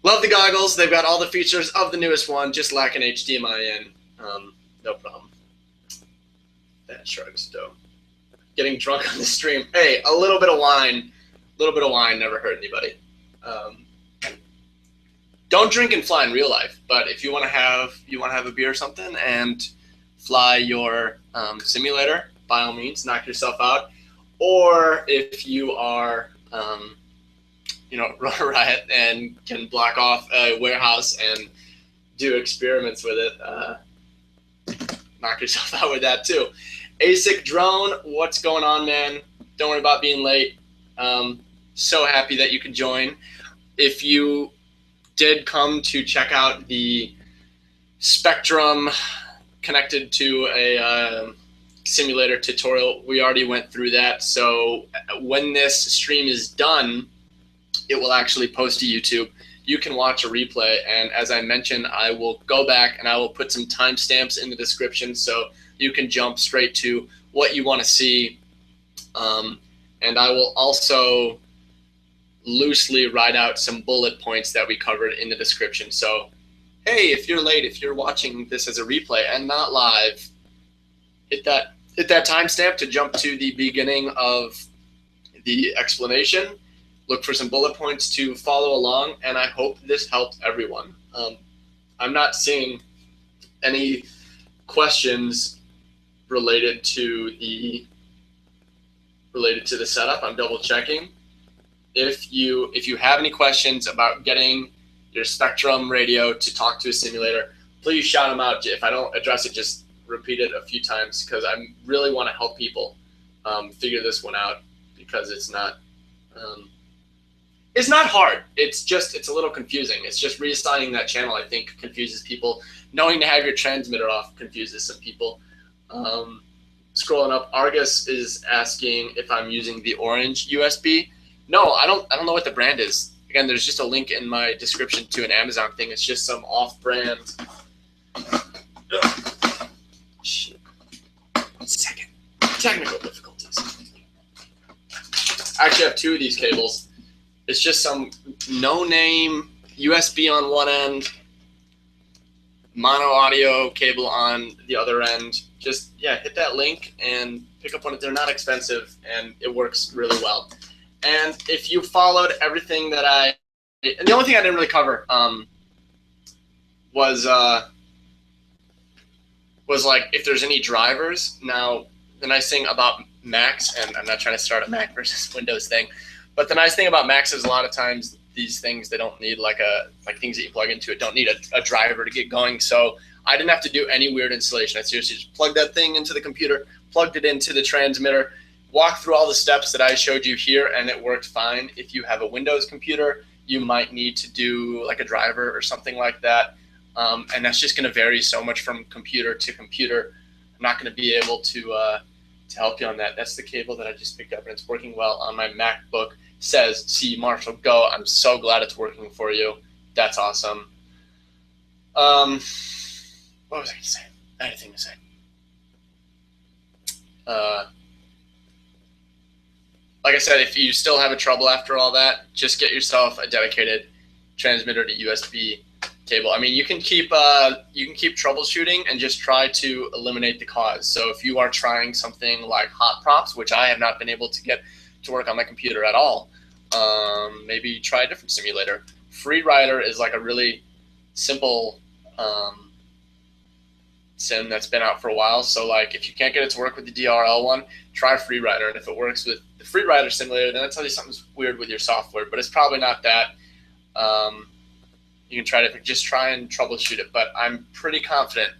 Love the goggles. They've got all the features of the newest one, just lack an HDMI in. No problem. That shrugs dough. Getting drunk on the stream. Hey, a little bit of wine. Never hurt anybody. Don't drink and fly in real life, but if you want to have a beer or something and fly your simulator, by all means, knock yourself out. Or if you are, run a riot and can block off a warehouse and do experiments with it, knock yourself out with that too. ASIC drone, what's going on, man? Don't worry about being late. So happy that you could join. If you did come to check out the Spektrum connected to a simulator tutorial, we already went through that. So when this stream is done, it will actually post to YouTube. You can watch a replay, and as I mentioned, I will go back and I will put some timestamps in the description so you can jump straight to what you want to see. And I will also loosely write out some bullet points that we covered in the description. So, hey, if you're late, if you're watching this as a replay and not live, hit that timestamp to jump to the beginning of the explanation. Look for some bullet points to follow along, and I hope this helped everyone. I'm not seeing any questions related to the setup. I'm double checking. If you have any questions about getting your Spektrum radio to talk to a simulator, please shout them out. If I don't address it, just repeat it a few times, because I really want to help people figure this one out, because it's not hard. It's a little confusing. It's just reassigning that channel, I think, confuses people. Knowing to have your transmitter off confuses some people. Scrolling up, Argus is asking if I'm using the orange USB. No, I don't know what the brand is. Again, there's just a link in my description to an Amazon thing. It's just some off-brand. Shit. 1 second. Technical difficulties. I actually have 2 of these cables. It's just some no-name USB on one end, mono audio cable on the other end. Just, yeah, hit that link and pick up one. They're not expensive, and it works really well. And if you followed everything that and the only thing I didn't really cover was like if there's any drivers. Now, the nice thing about Macs, and I'm not trying to start a Mac versus Windows thing, But the nice thing about Macs is a lot of times these things, they don't need like things that you plug into it don't need a driver to get going. So I didn't have to do any weird installation. I seriously just plugged that thing into the computer, plugged it into the transmitter, walked through all the steps that I showed you here, and it worked fine. If you have a Windows computer, you might need to do like a driver or something like that. And that's just going to vary so much from computer to computer. I'm not going to be able to help you on that. That's the cable that I just picked up, and it's working well on my MacBook. Says C Marshall Go. I'm so glad it's working for you. That's awesome. What was I going to say? I had a thing to say. Like I said, if you still have trouble after all that, just get yourself a dedicated transmitter to USB cable. I mean, you can keep troubleshooting and just try to eliminate the cause. So if you are trying something like hot props, which I have not been able to get to work on my computer at all, maybe try a different simulator. FreeRider is like a really simple sim that's been out for a while. So like if you can't get it to work with the DRL one, try FreeRider, and if it works with the FreeRider simulator, then that tells you something's weird with your software, but it's probably not that. You can try to just try and troubleshoot it, but I'm pretty confident,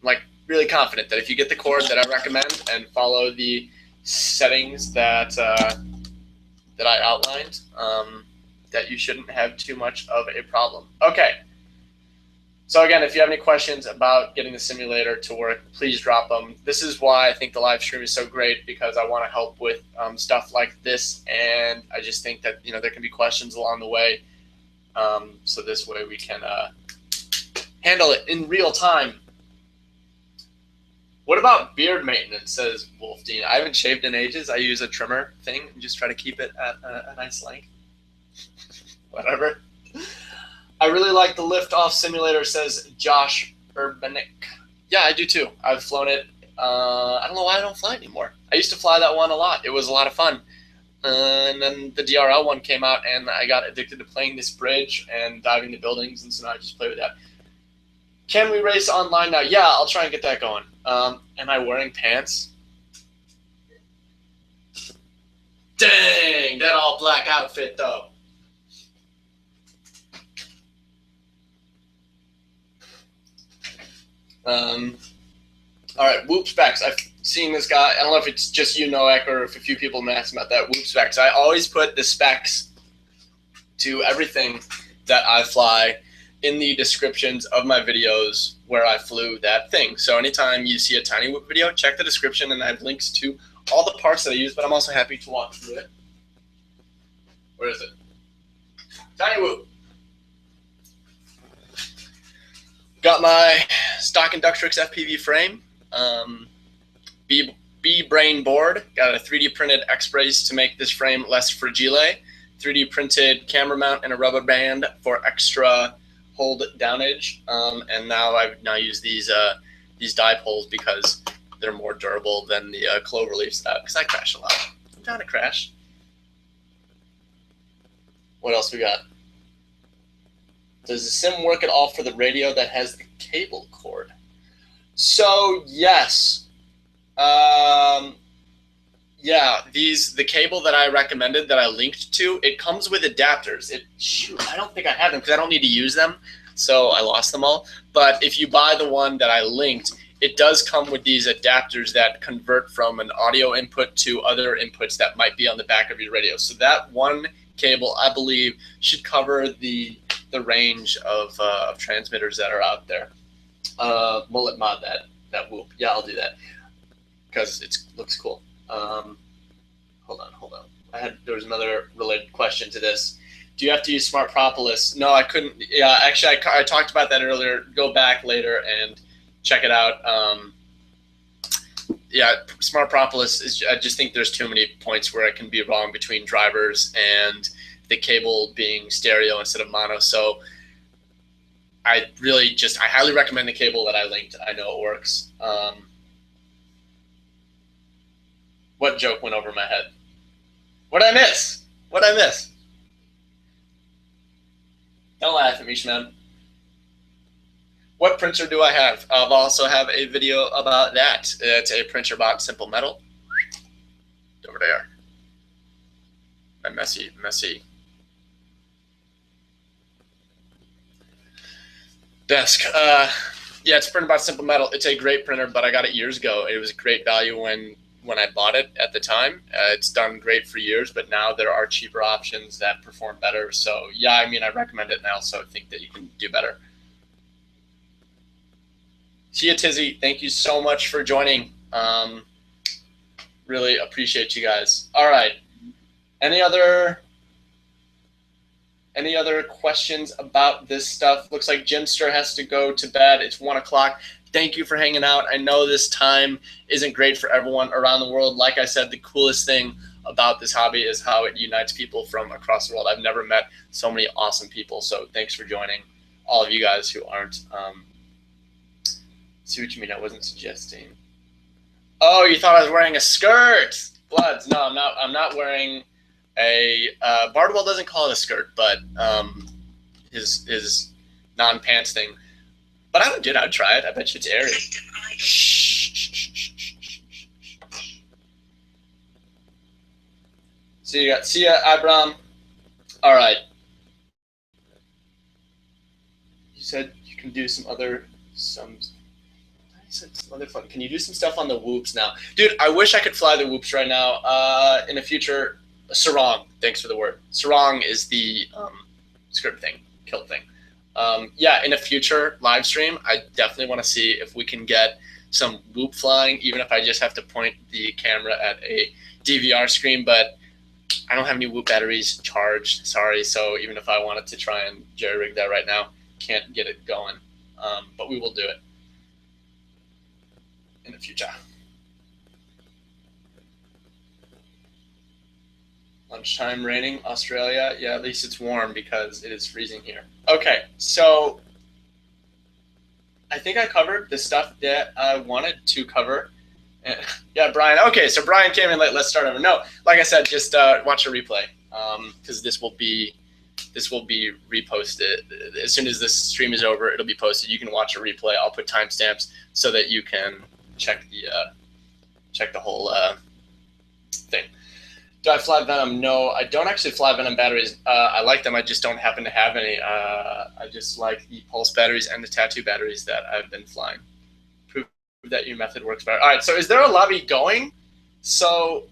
like really confident, that if you get the cord that I recommend and follow the settings that that I outlined, that you shouldn't have too much of a problem. Okay. So again, if you have any questions about getting the simulator to work, please drop them. This is why I think the live stream is so great, because I want to help with stuff like this, and I just think that there can be questions along the way. So this way we can handle it in real time. What about beard maintenance, says Wolf Dean. I haven't shaved in ages. I use a trimmer thing and just try to keep it at a nice length. Whatever. I really like the lift-off simulator, says Josh Urbanic. Yeah, I do too. I've flown it. I don't know why I don't fly it anymore. I used to fly that one a lot. It was a lot of fun. And then the DRL one came out, and I got addicted to playing this bridge and diving the buildings, and so now I just play with that. Can we race online now? Yeah, I'll try and get that going. Am I wearing pants? Dang, that all black outfit though. All right, Whoop Specs. I've seen this guy. I don't know if it's just you, Noek, or if a few people asked about that. Whoop Specs. I always put the specs to everything that I fly in the descriptions of my videos where I flew that thing. So anytime you see a Tiny Whoop video, check the description, and I have links to all the parts that I use, but I'm also happy to walk through it. Where is it? Tiny Whoop. Got my stock Inductrix FPV frame, B-Brain board, got a 3D printed X-Brace to make this frame less fragile, 3D printed camera mount and a rubber band for extra hold downage, and now I use these dipoles because they're more durable than the Cloverleafs, because I crash a lot. I'm down to crash. What else we got? Does the sim work at all for the radio that has the cable cord? So yes, yeah. The cable that I recommended, that I linked to, it comes with adapters. Shoot, I don't think I have them because I don't need to use them, so I lost them all. But if you buy the one that I linked, it does come with these adapters that convert from an audio input to other inputs that might be on the back of your radio. So that one cable, I believe, should cover the range of transmitters that are out there. Mullet mod that Whoop. Yeah, I'll do that because it looks cool. Hold on. There was another related question to this. Do you have to use Smart Propolis? No, I couldn't. Yeah, actually, I talked about that earlier. Go back later and check it out. Yeah, Smart Propolis is. I just think there's too many points where it can be wrong between drivers and the cable being stereo instead of mono. So I highly recommend the cable that I linked. I know it works. What joke went over my head? What did I miss? Don't laugh at me, Shmem. What printer do I have? I'll also have a video about that. It's a printer bought Simple Metal. Over there. my messy. Desk. Yeah, it's printed by Simple Metal. It's a great printer, but I got it years ago. It was a great value when I bought it at the time. It's done great for years, but now there are cheaper options that perform better. So yeah, I mean, I recommend it, and I also think that you can do better. See ya, Tizzy. Thank you so much for joining. Really appreciate you guys. All right. Any other questions about this stuff? Looks like Jimster has to go to bed. It's 1 o'clock. Thank you for hanging out. I know this time isn't great for everyone around the world. Like I said, the coolest thing about this hobby is how it unites people from across the world. I've never met so many awesome people. So thanks for joining, all of you guys who aren't. See what you mean. I wasn't suggesting. Oh, you thought I was wearing a skirt. Bloods. No, I'm not wearing a Bardwell doesn't call it a skirt, but his non-pants thing. But I would do it. I'd try it. I bet you it's airy. See ya, Abram. All right. You said you can do some other fun. Can you do some stuff on the whoops now? Dude, I wish I could fly the whoops right now. In the future, sarong. Thanks for the word. Sarong is the script thing, kilt thing. Yeah, in a future live stream, I definitely want to see if we can get some whoop flying, even if I just have to point the camera at a DVR screen. But I don't have any whoop batteries charged. Sorry. So even if I wanted to try and jerry rig that right now, can't get it going. But we will do it in the future. Lunchtime raining, Australia. Yeah, at least it's warm because it is freezing here. Okay, so I think I covered the stuff that I wanted to cover. Yeah, Brian. Okay, so Brian came in late. Let's start over. No, like I said, just watch a replay because this will be reposted as soon as this stream is over. It'll be posted. You can watch a replay. I'll put timestamps so that you can check the whole thing. Do I fly Venom? No, I don't actually fly Venom batteries. I like them. I just don't happen to have any. I just like the pulse batteries and the tattoo batteries that I've been flying. Prove that your method works better. All right, so is there a lobby going? So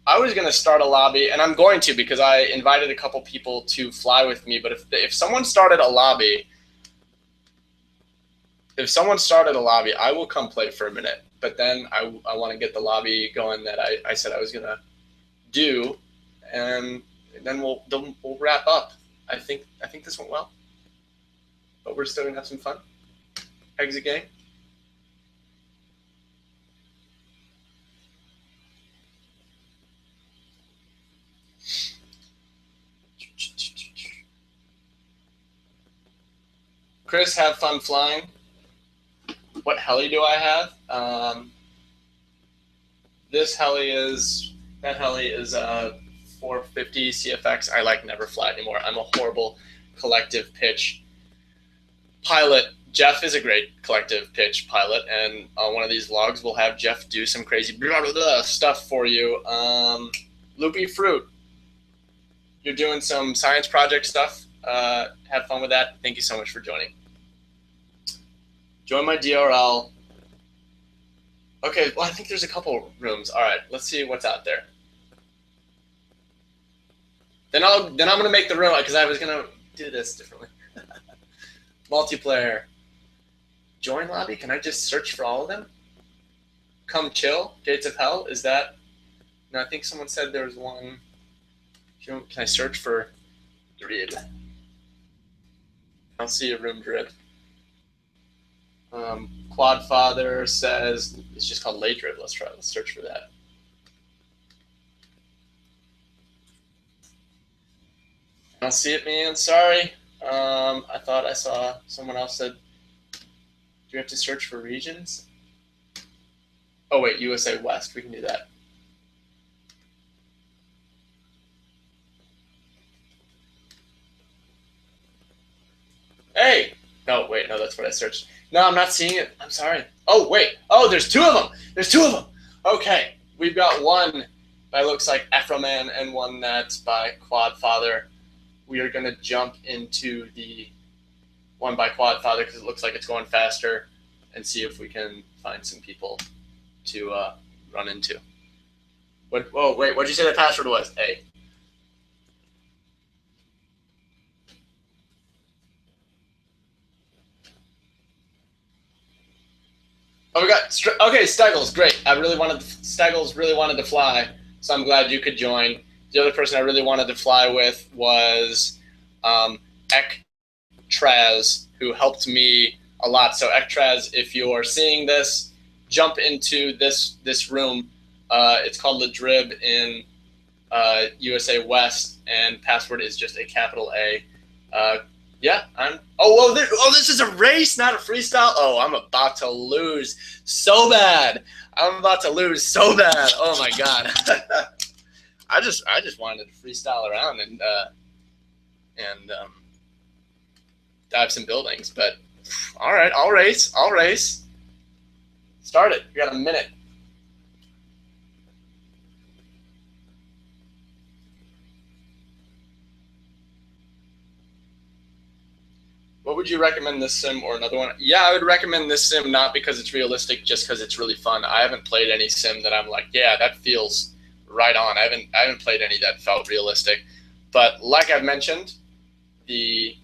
I was going to start a lobby, and I'm going to because I invited a couple people to fly with me. But if someone started a lobby, I will come play for a minute. But then I want to get the lobby going that I said I was going to do, and then we'll wrap up. I think this went well, but we're still going to have some fun. Exit game. Chris, have fun flying. What heli do I have? That heli is a 450 CFX. I never fly anymore. I'm a horrible collective pitch pilot. Jeff is a great collective pitch pilot, and on one of these vlogs, we'll have Jeff do some crazy blah, blah, blah stuff for you. Loopy Fruit, you're doing some science project stuff. Have fun with that. Thank you so much for joining. Join my DRL. Okay, well, I think there's a couple rooms. All right, let's see what's out there. Then I'm gonna make the room because I was gonna do this differently. Multiplayer. Join lobby. Can I just search for all of them? Come chill. Gates of Hell. Is that? No, I think someone said there was one. Can I search for Drid? I don't see a room Drid. Quadfather says it's just called late Drid. Let's search for that. I don't see it, man. Sorry. I thought I saw someone else said, do you have to search for regions? Oh, wait, USA West. We can do that. Hey! No, wait, no, that's what I searched. No, I'm not seeing it. I'm sorry. Oh, wait. Oh, there's two of them. There's two of them. Okay. We've got one by Looks Like Afroman and one that's by Quadfather. We are going to jump into the one by Quadfather because it looks like it's going faster, and see if we can find some people to run into. Wait, what did you say the password was? A. Oh, we got Steggles, great. Steggles really wanted to fly, so I'm glad you could join. The other person I really wanted to fly with was Ektraz, who helped me a lot. So Ektraz, if you're seeing this, jump into this room. It's called the Drib in USA West, and password is just a capital A. Yeah, this is a race, not a freestyle. Oh, I'm about to lose so bad. Oh my god. I just wanted to freestyle around and dive some buildings, but all right, I'll race. Start it. We got a minute. What would you recommend, this sim or another one? Yeah, I would recommend this sim, not because it's realistic, just because it's really fun. I haven't played any sim that I'm like, yeah, that feels right on. I haven't played any that felt realistic. But like I've mentioned, the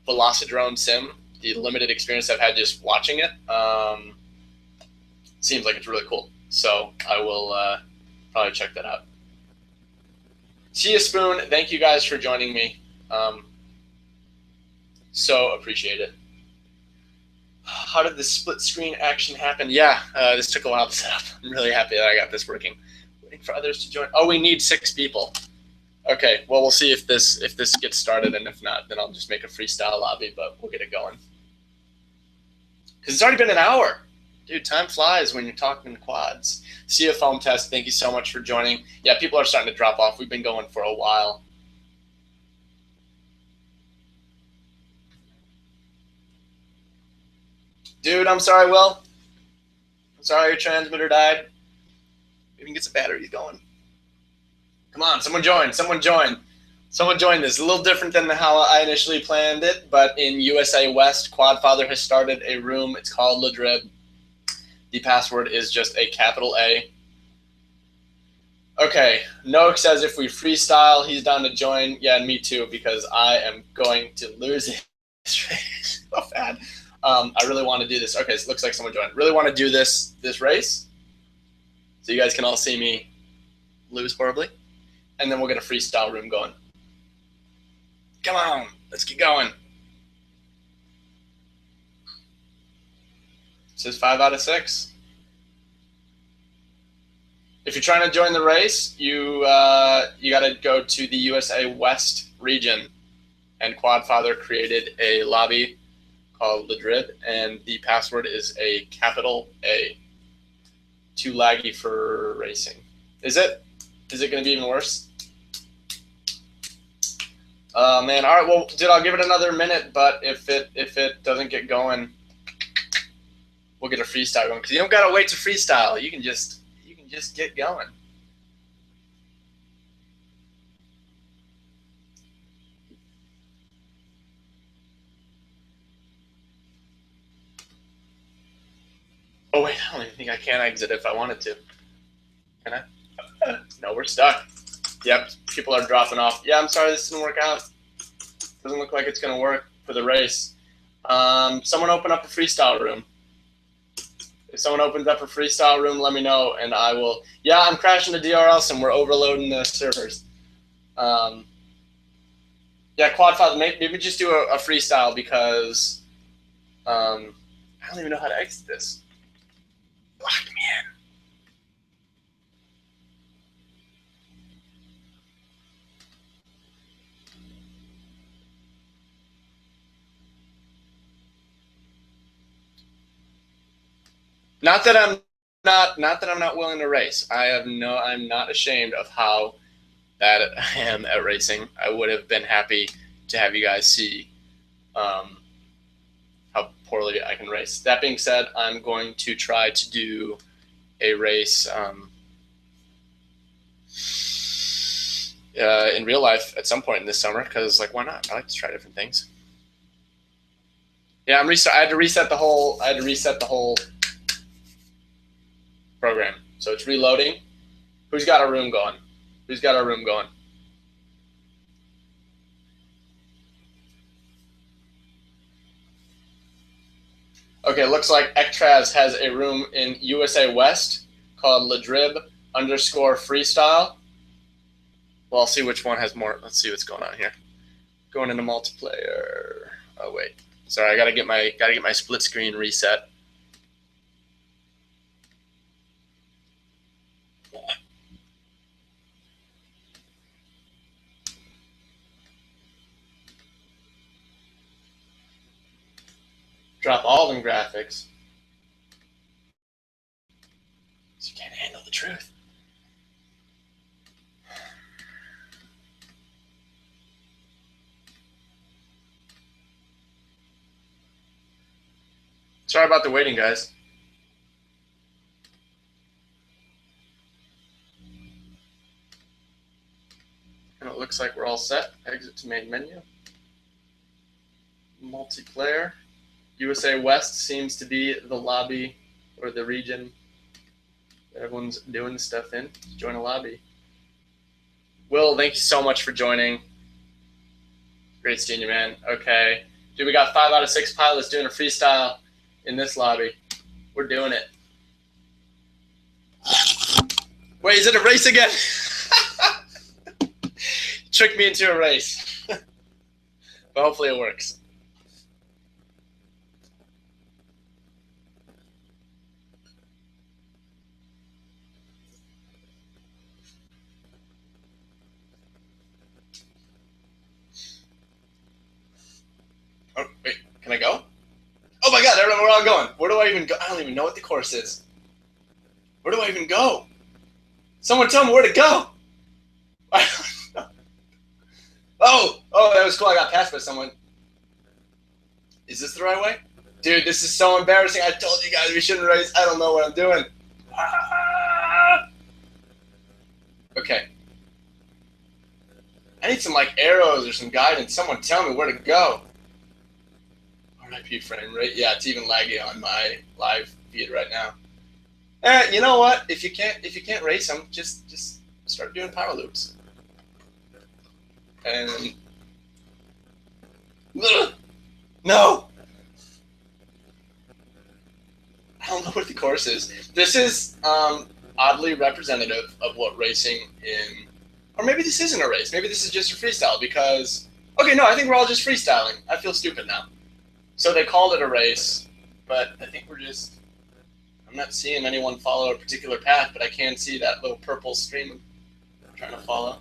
Velocidrone sim, the limited experience I've had just watching it, seems like it's really cool. So I will probably check that out. See you, Spoon. Thank you guys for joining me. So appreciate it. How did the split screen action happen? Yeah, this took a while to set up. I'm really happy that I got this working. Waiting for others to join. Oh, we need 6 people. Okay, well, we'll see if this gets started, and if not, then I'll just make a freestyle lobby, but we'll get it going. Because it's already been an hour. Dude, time flies when you're talking quads. See you, Foam Test. Thank you so much for joining. Yeah, people are starting to drop off. We've been going for a while. Dude, I'm sorry, Will. I'm sorry your transmitter died. We can get some batteries going. Come on, someone join. This. It's a little different than how I initially planned it, but in USA West, Quadfather has started a room. It's called Le Drib. The password is just a capital A. Okay, Noak says if we freestyle, he's down to join. Yeah, and me too, because I am going to lose it. So bad. I really want to do this. Okay, so it looks like someone joined. Really want to do this race, so you guys can all see me lose horribly, and then we'll get a freestyle room going. Come on, let's get going. It says 5 out of 6. If you're trying to join the race, you got to go to the USA West region, and Quadfather created a lobby called Le Drib, and the password is a capital A. Too laggy for racing. Is it? Is it going to be even worse? Man, all right. Well, dude, I'll give it another minute, but if it doesn't get going, we'll get a freestyle going. Because you don't gotta wait to freestyle. You can just get going. Oh wait, I don't even think I can exit if I wanted to. Can I? No, we're stuck. Yep, people are dropping off. Yeah, I'm sorry this didn't work out. Doesn't look like it's gonna work for the race. Someone open up a freestyle room. If someone opens up a freestyle room, let me know, and I will. Yeah, I'm crashing the DRL and we're overloading the servers. Yeah, Quadfather, maybe just do a freestyle because I don't even know how to exit this. Lock me in. Not that I'm not willing to race. I'm not ashamed of how bad I am at racing. I would have been happy to have you guys see how poorly I can race. That being said, I'm going to try to do a race in real life at some point in this summer, because like, why not? I like to try different things. Yeah, I had to reset the whole program. So it's reloading. Who's got a room going? Who's got a room going? Okay, looks like Ektraz has a room in USA West called ladrib_freestyle. Well, I'll see which one has more. Let's see what's going on here. Going into multiplayer. Oh wait, sorry, I gotta get my split screen reset. Drop all them graphics. So you can't handle the truth. Sorry about the waiting, guys. And it looks like we're all set. Exit to main menu. Multiplayer. USA West seems to be the lobby or the region that everyone's doing stuff in. Join a lobby. Will, thank you so much for joining. Great seeing you, man. Okay. Dude, we got 5 out of 6 pilots doing a freestyle in this lobby. We're doing it. Wait, is it a race again? Tricked me into a race. But hopefully it works. Oh, wait, can I go? Oh my god, I don't know where I'm going. Where do I even go? I don't even know what the course is. Where do I even go? Someone tell me where to go. Oh, that was cool. I got passed by someone. Is this the right way? Dude, this is so embarrassing. I told you guys we shouldn't race. I don't know what I'm doing. Okay. I need some like arrows or some guidance. Someone tell me where to go. RIP frame rate. Yeah, it's even laggy on my live feed right now. You know what? If you can't race them, just start doing power loops. And no, I don't know what the course is. This is oddly representative of what racing in, or maybe this isn't a race. Maybe this is just a freestyle because, okay, no, I think we're all just freestyling. I feel stupid now. So they called it a race, but I think we're just, I'm not seeing anyone follow a particular path, but I can see that little purple stream I'm trying to follow.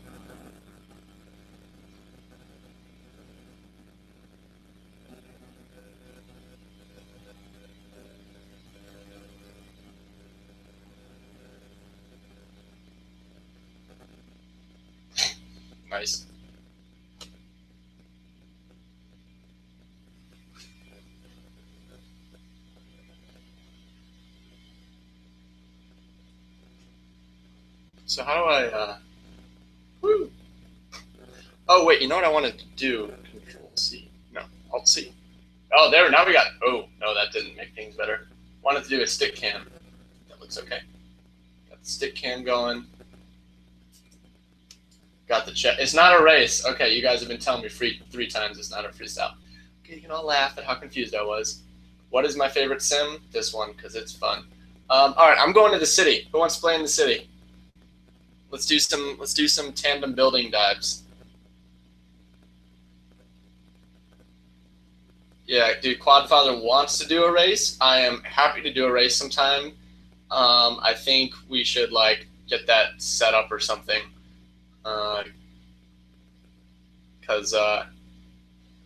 Nice. So how do I, woo. Oh wait, you know what I wanted to do? Control C, no, Alt C. Oh, there, now we got, oh, no, that didn't make things better. Wanted to do a stick cam. That looks okay. Got the stick cam going. Got the check. It's not a race. Okay, you guys have been telling me 3 times it's not a freestyle. Okay, you can all laugh at how confused I was. What is my favorite sim? This one, because it's fun. All right, I'm going to the city. Who wants to play in the city? Let's do some tandem building dives. Yeah, dude, Quadfather wants to do a race. I am happy to do a race sometime. I think we should like get that set up or something. Because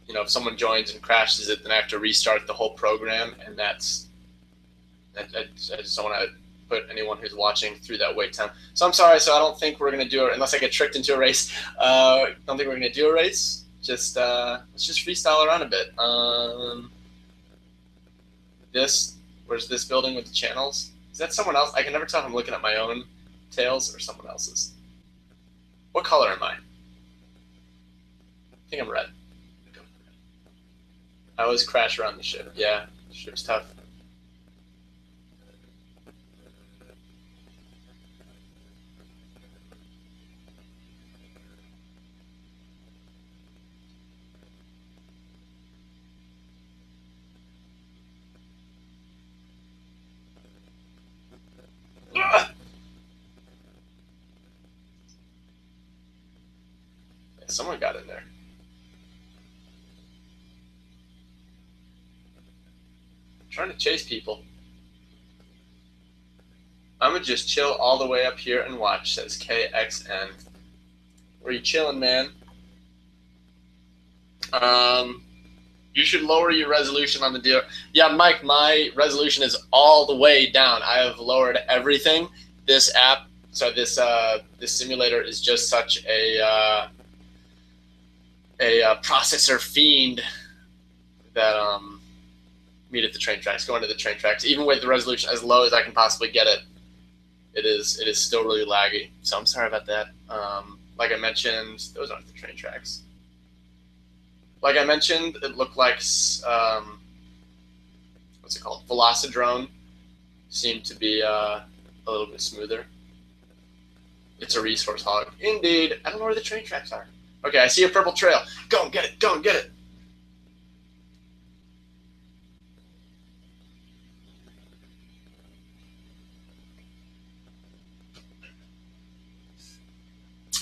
you know, if someone joins and crashes it, then I have to restart the whole program, and I just don't want to put anyone who's watching through that wait time. So I'm sorry. So I don't think we're gonna do it unless I get tricked into a race. I don't think we're gonna do a race. Just let's just freestyle around a bit. Where's this building with the channels? Is that someone else? I can never tell if I'm looking at my own tails or someone else's. What color am I? I think I'm red. I always crash around the ship. Yeah, ship's tough. Yeah, someone got in there. I'm trying to chase people. I'm gonna just chill all the way up here and watch, says KXN. Where you chilling, man? You should lower your resolution on the deal. Yeah, Mike, my resolution is all the way down. I have lowered everything. This app, so this simulator is just such a processor fiend that meet at the train tracks, going to the train tracks. Even with the resolution as low as I can possibly get it, it is still really laggy. So I'm sorry about that. Like I mentioned, those aren't the train tracks. Like I mentioned, it looked like what's it called? Velocidrone seemed to be a little bit smoother. It's a resource hog. Indeed. I don't know where the train tracks are. Okay, I see a purple trail. Go and get it. Go and get it.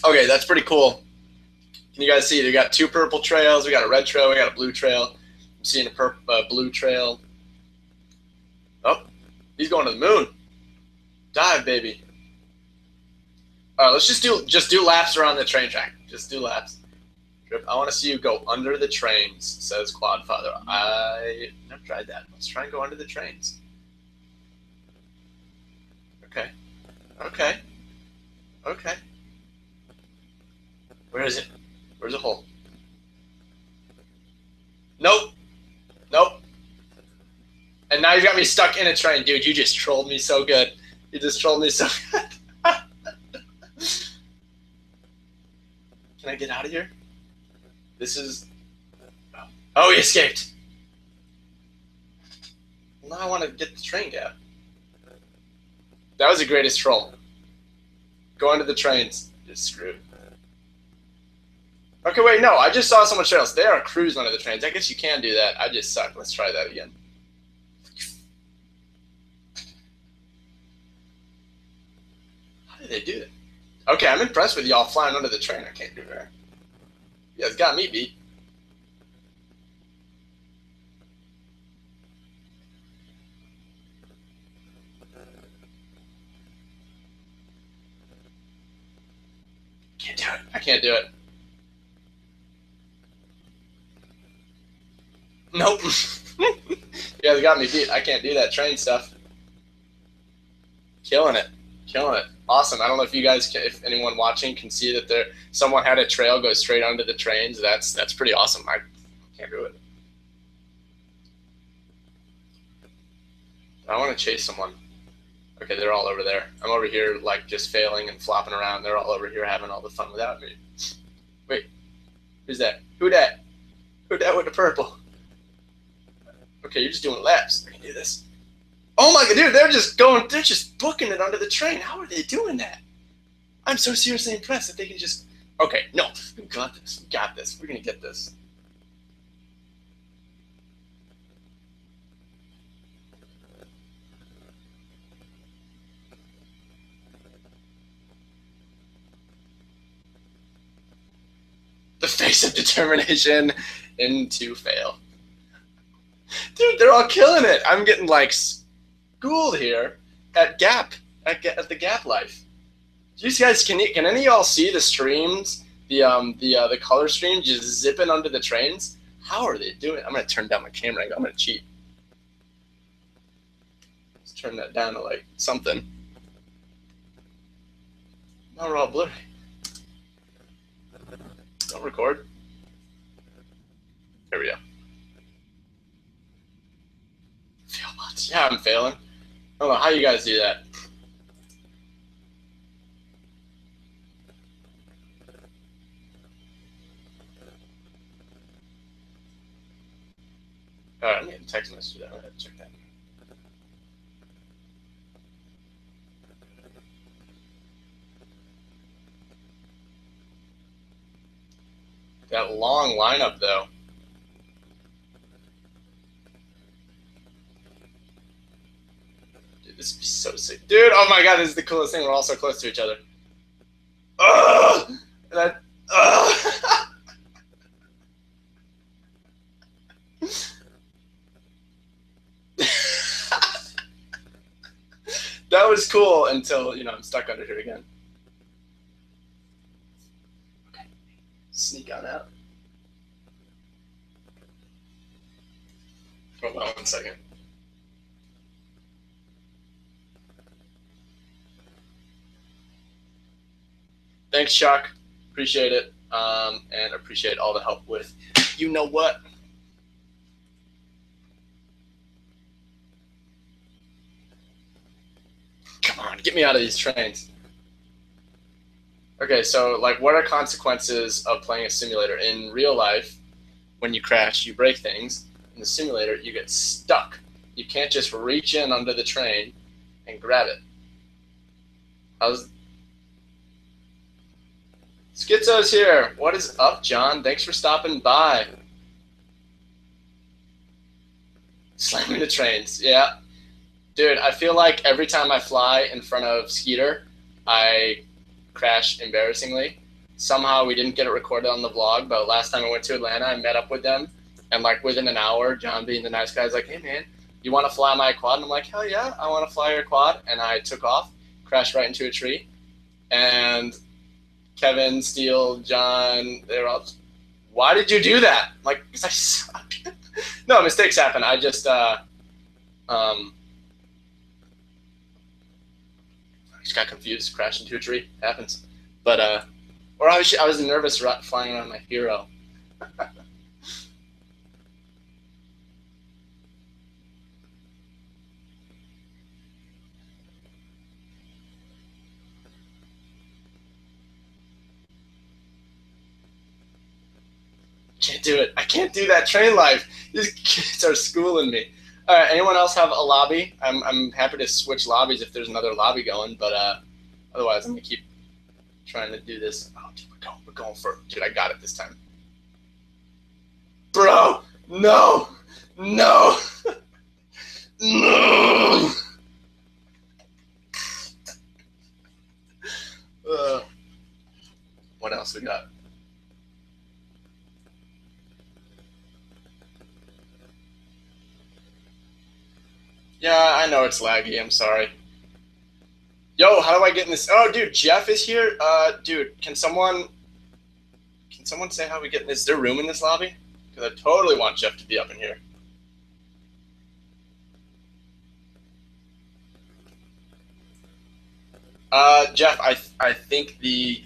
Okay, that's pretty cool. Can you guys see? We got two purple trails. We got a red trail. We got a blue trail. I'm seeing a blue trail. Oh, he's going to the moon. Dive, baby. All right, let's just do laps around the train track. Just do laps. I want to see you go under the trains, says Quadfather. I never tried that. Let's try and go under the trains. Okay. Okay. Okay. Where is it? Where's the hole? Nope. Nope. And now you got me stuck in a train. Dude, you just trolled me so good. You just trolled me so good. Can I get out of here? This is... Oh, he escaped. Well, now I want to get the train down. That was the greatest troll. Go into the trains. Just screwed. Okay, wait, no. I just saw someone trails. They are cruising under the trains. I guess you can do that. I just suck. Let's try that again. How did they do that? Okay, I'm impressed with y'all flying under the train. I can't do that. You guys got me beat. Can't do it. I can't do it. Nope. You guys got me beat. I can't do that train stuff. Killing it. Killing it. Awesome. I don't know if you guys can, if anyone watching can see that someone had a trail go straight onto the trains. That's pretty awesome. I can't do it. I want to chase someone. Okay, they're all over there. I'm over here like just failing and flopping around. They're all over here having all the fun without me. Wait. Who's that? Who that? Who that with the purple? Okay, you're just doing laps. I can do this. Oh my god, dude, they're just booking it under the train. How are they doing that? I'm so seriously impressed that they can just... Okay, no, we got this. We got this. We're going to get this. The face of determination into fail. Dude, they're all killing it. I'm getting like schooled here at Gap, at the Gap Life. You guys, can any of y'all see the streams, the color stream just zipping under the trains? How are they doing it? I'm gonna turn down my camera. I'm gonna cheat. Let's turn that down to like something. Now we're all blurry. Don't record. There we go. Fail bots. Yeah, I'm failing. I don't know how you guys do that. Alright, I'm getting text messages. I'm gonna check that. That long lineup, though. Dude, this would be so sick. Dude, oh my god, this is the coolest thing. We're all so close to each other. Ugh! That, ugh! That was cool until, you know, I'm stuck under here again. Okay. Sneak on out. Hold on 1 second. Thanks, Chuck. Appreciate it. And appreciate all the help with you know what. Come on, get me out of these trains. Okay, so like what are consequences of playing a simulator? In real life, when you crash, you break things. In the simulator, you get stuck. You can't just reach in under the train and grab it. How's Schizo's here. What is up, John? Thanks for stopping by. Slamming the trains, yeah. Dude, I feel like every time I fly in front of Skeeter, I crash embarrassingly. Somehow we didn't get it recorded on the vlog, but last time I went to Atlanta, I met up with them. And like within an hour, John being the nice guy is like, hey man, you want to fly my quad? And I'm like, hell yeah, I want to fly your quad. And I took off, crashed right into a tree. And Kevin, Steele, John, they were all, why did you do that? I'm like, because I suck. No, mistakes happen. I just, just got confused, crashed into a tree. Happens. But or I was nervous flying around my hero. Can't do it. I can't do that train life. These kids are schooling me. All right. Anyone else have a lobby? I'm happy to switch lobbies if there's another lobby going, but otherwise I'm gonna keep trying to do this. Oh, dude, we're going for it. Dude, I got it this time. Bro, no, no, no. What else we got? Yeah, I know it's laggy. I'm sorry. Yo, how do I get in this? Oh, dude, Jeff is here. Dude, can someone say how we get in this? Is there room in this lobby? Because I totally want Jeff to be up in here. Jeff, I think the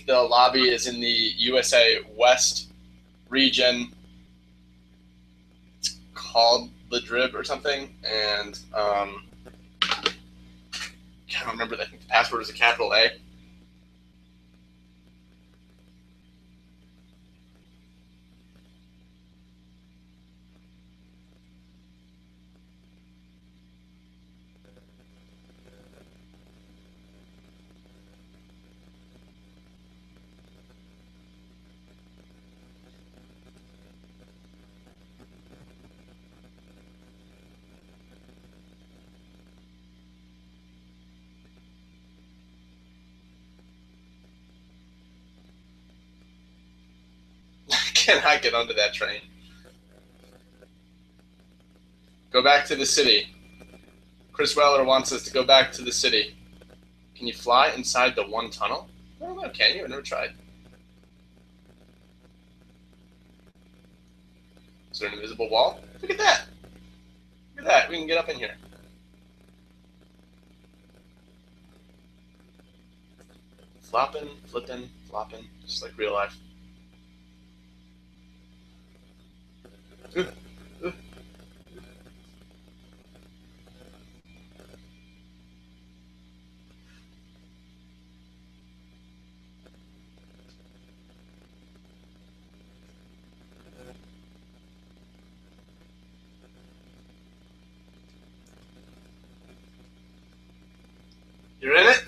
lobby is in the USA West region. It's called the Drib or something, and I can't remember. I think the password is a capital A. Can I get onto that train? Go back to the city. Chris Weller wants us to go back to the city. Can you fly inside the one tunnel? I don't know, can you? I've never tried. Is there an invisible wall? Look at that. Look at that. We can get up in here. Flopping, flipping, flopping, just like real life.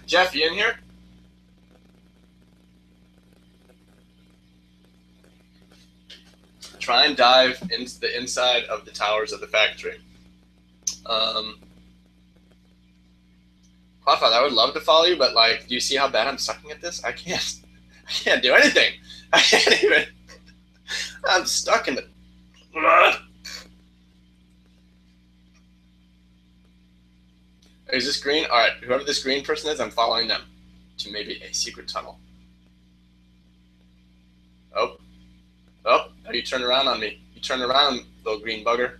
Jeff, you in here? Try and dive into the inside of the towers of the factory. Quadfather, I would love to follow you, but like, do you see how bad I'm sucking at this? I can't do anything. I can't even. I'm stuck in the. Is this green? All right, whoever this green person is, I'm following them to maybe a secret tunnel. Oh, you turn around on me. You turn around, little green bugger.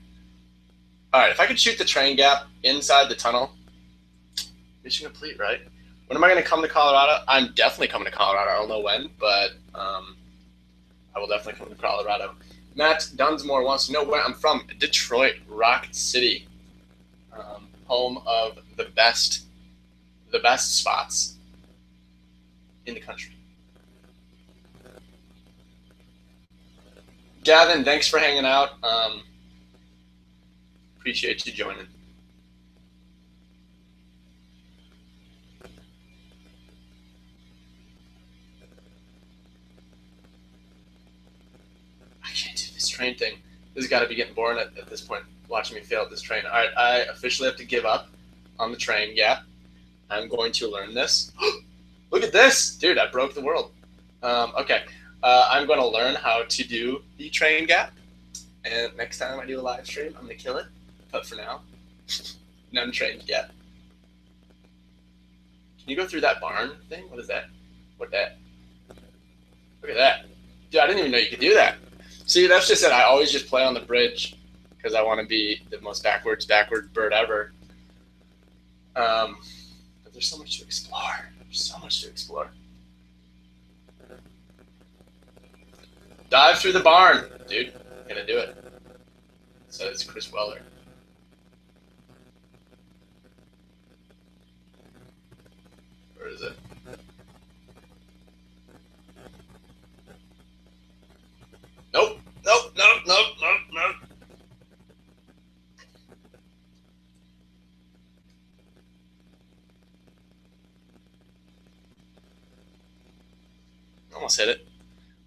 All right, if I could shoot the train gap inside the tunnel, mission complete, right? When am I going to come to Colorado? I'm definitely coming to Colorado. I don't know when, but I will definitely come to Colorado. Matt Dunsmore wants to know where I'm from. Detroit, Rock City, home of the best spots in the country. Gavin, thanks for hanging out. Appreciate you joining. I can't do this train thing. This has got to be getting boring at this point, watching me fail at this train. All right, I officially have to give up on the train gap. I'm going to learn this. Look at this. Dude, I broke the world. Okay. I'm going to learn how to do the train gap. And next time I do a live stream, I'm going to kill it. But for now, none trained yet. Can you go through that barn thing? What is that? What that? Look at that. Dude, I didn't even know you could do that. See, that's just it. I always just play on the bridge because I want to be the most backward bird ever. But there's so much to explore. There's so much to explore. Dive through the barn, dude. I'm gonna do it. Says Chris Weller. Where is it? Nope. Almost hit it.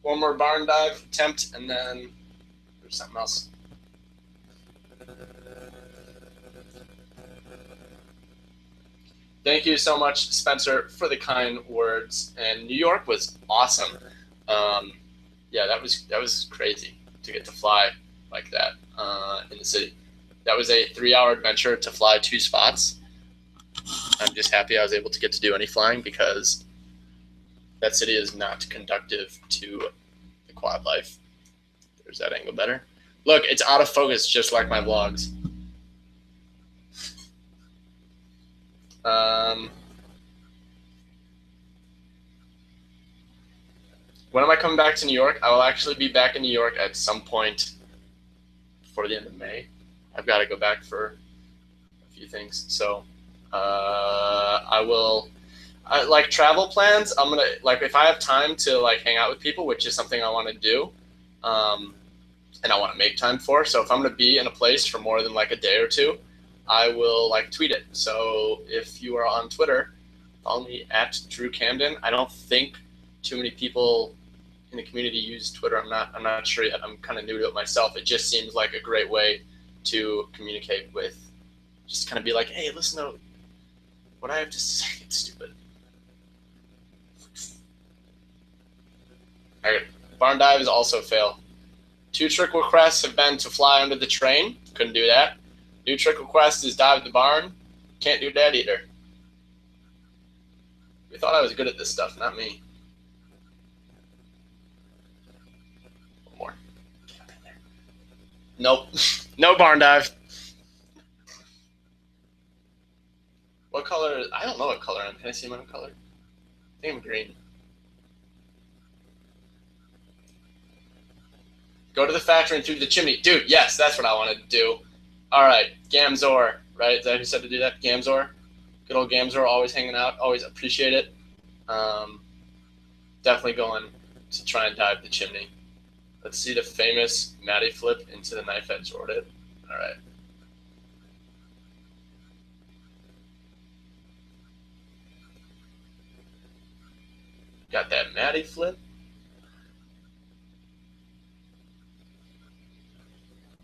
One more barn dive attempt, and then there's something else. Thank you so much, Spencer, for the kind words. And New York was awesome. Yeah, that was crazy to get to fly like that in the city. That was a 3-hour adventure to fly 2 spots. I'm just happy I was able to get to do any flying because that city is not conducive to the quad life. There's that angle better. Look, it's out of focus just like my vlogs. When am I coming back to New York? I will actually be back in New York at some point before the end of May. I've got to go back for a few things. So I will, like travel plans, I'm going to, like if I have time to like hang out with people, which is something I want to do, and I want to make time for. So if I'm going to be in a place for more than like a day or two, I will like tweet it. So if you are on Twitter, follow me at Drew Camden. I don't think too many people in the community use Twitter. I'm not sure yet. I'm kind of new to it myself. It just seems like a great way to communicate with, just kind of be like, hey, listen to what I have to say. It's stupid. All right, barn dive is also a fail. 2 trick requests have been to fly under the train. Couldn't do that. New trick request is dive the barn. Can't do that either. We thought I was good at this stuff, not me. One more. Nope. No barn dive. What color? I don't know what color I'm. Can I see my own color? I think I'm green. Go to the factory and through the chimney. Dude, yes, that's what I want to do. All right, Gamzor, right? Is that who said to do that? Gamzor? Good old Gamzor, always hanging out. Always appreciate it. Definitely going to try and dive the chimney. Let's see the famous Matty flip into the knife edge orbit. All right. Got that Matty flip.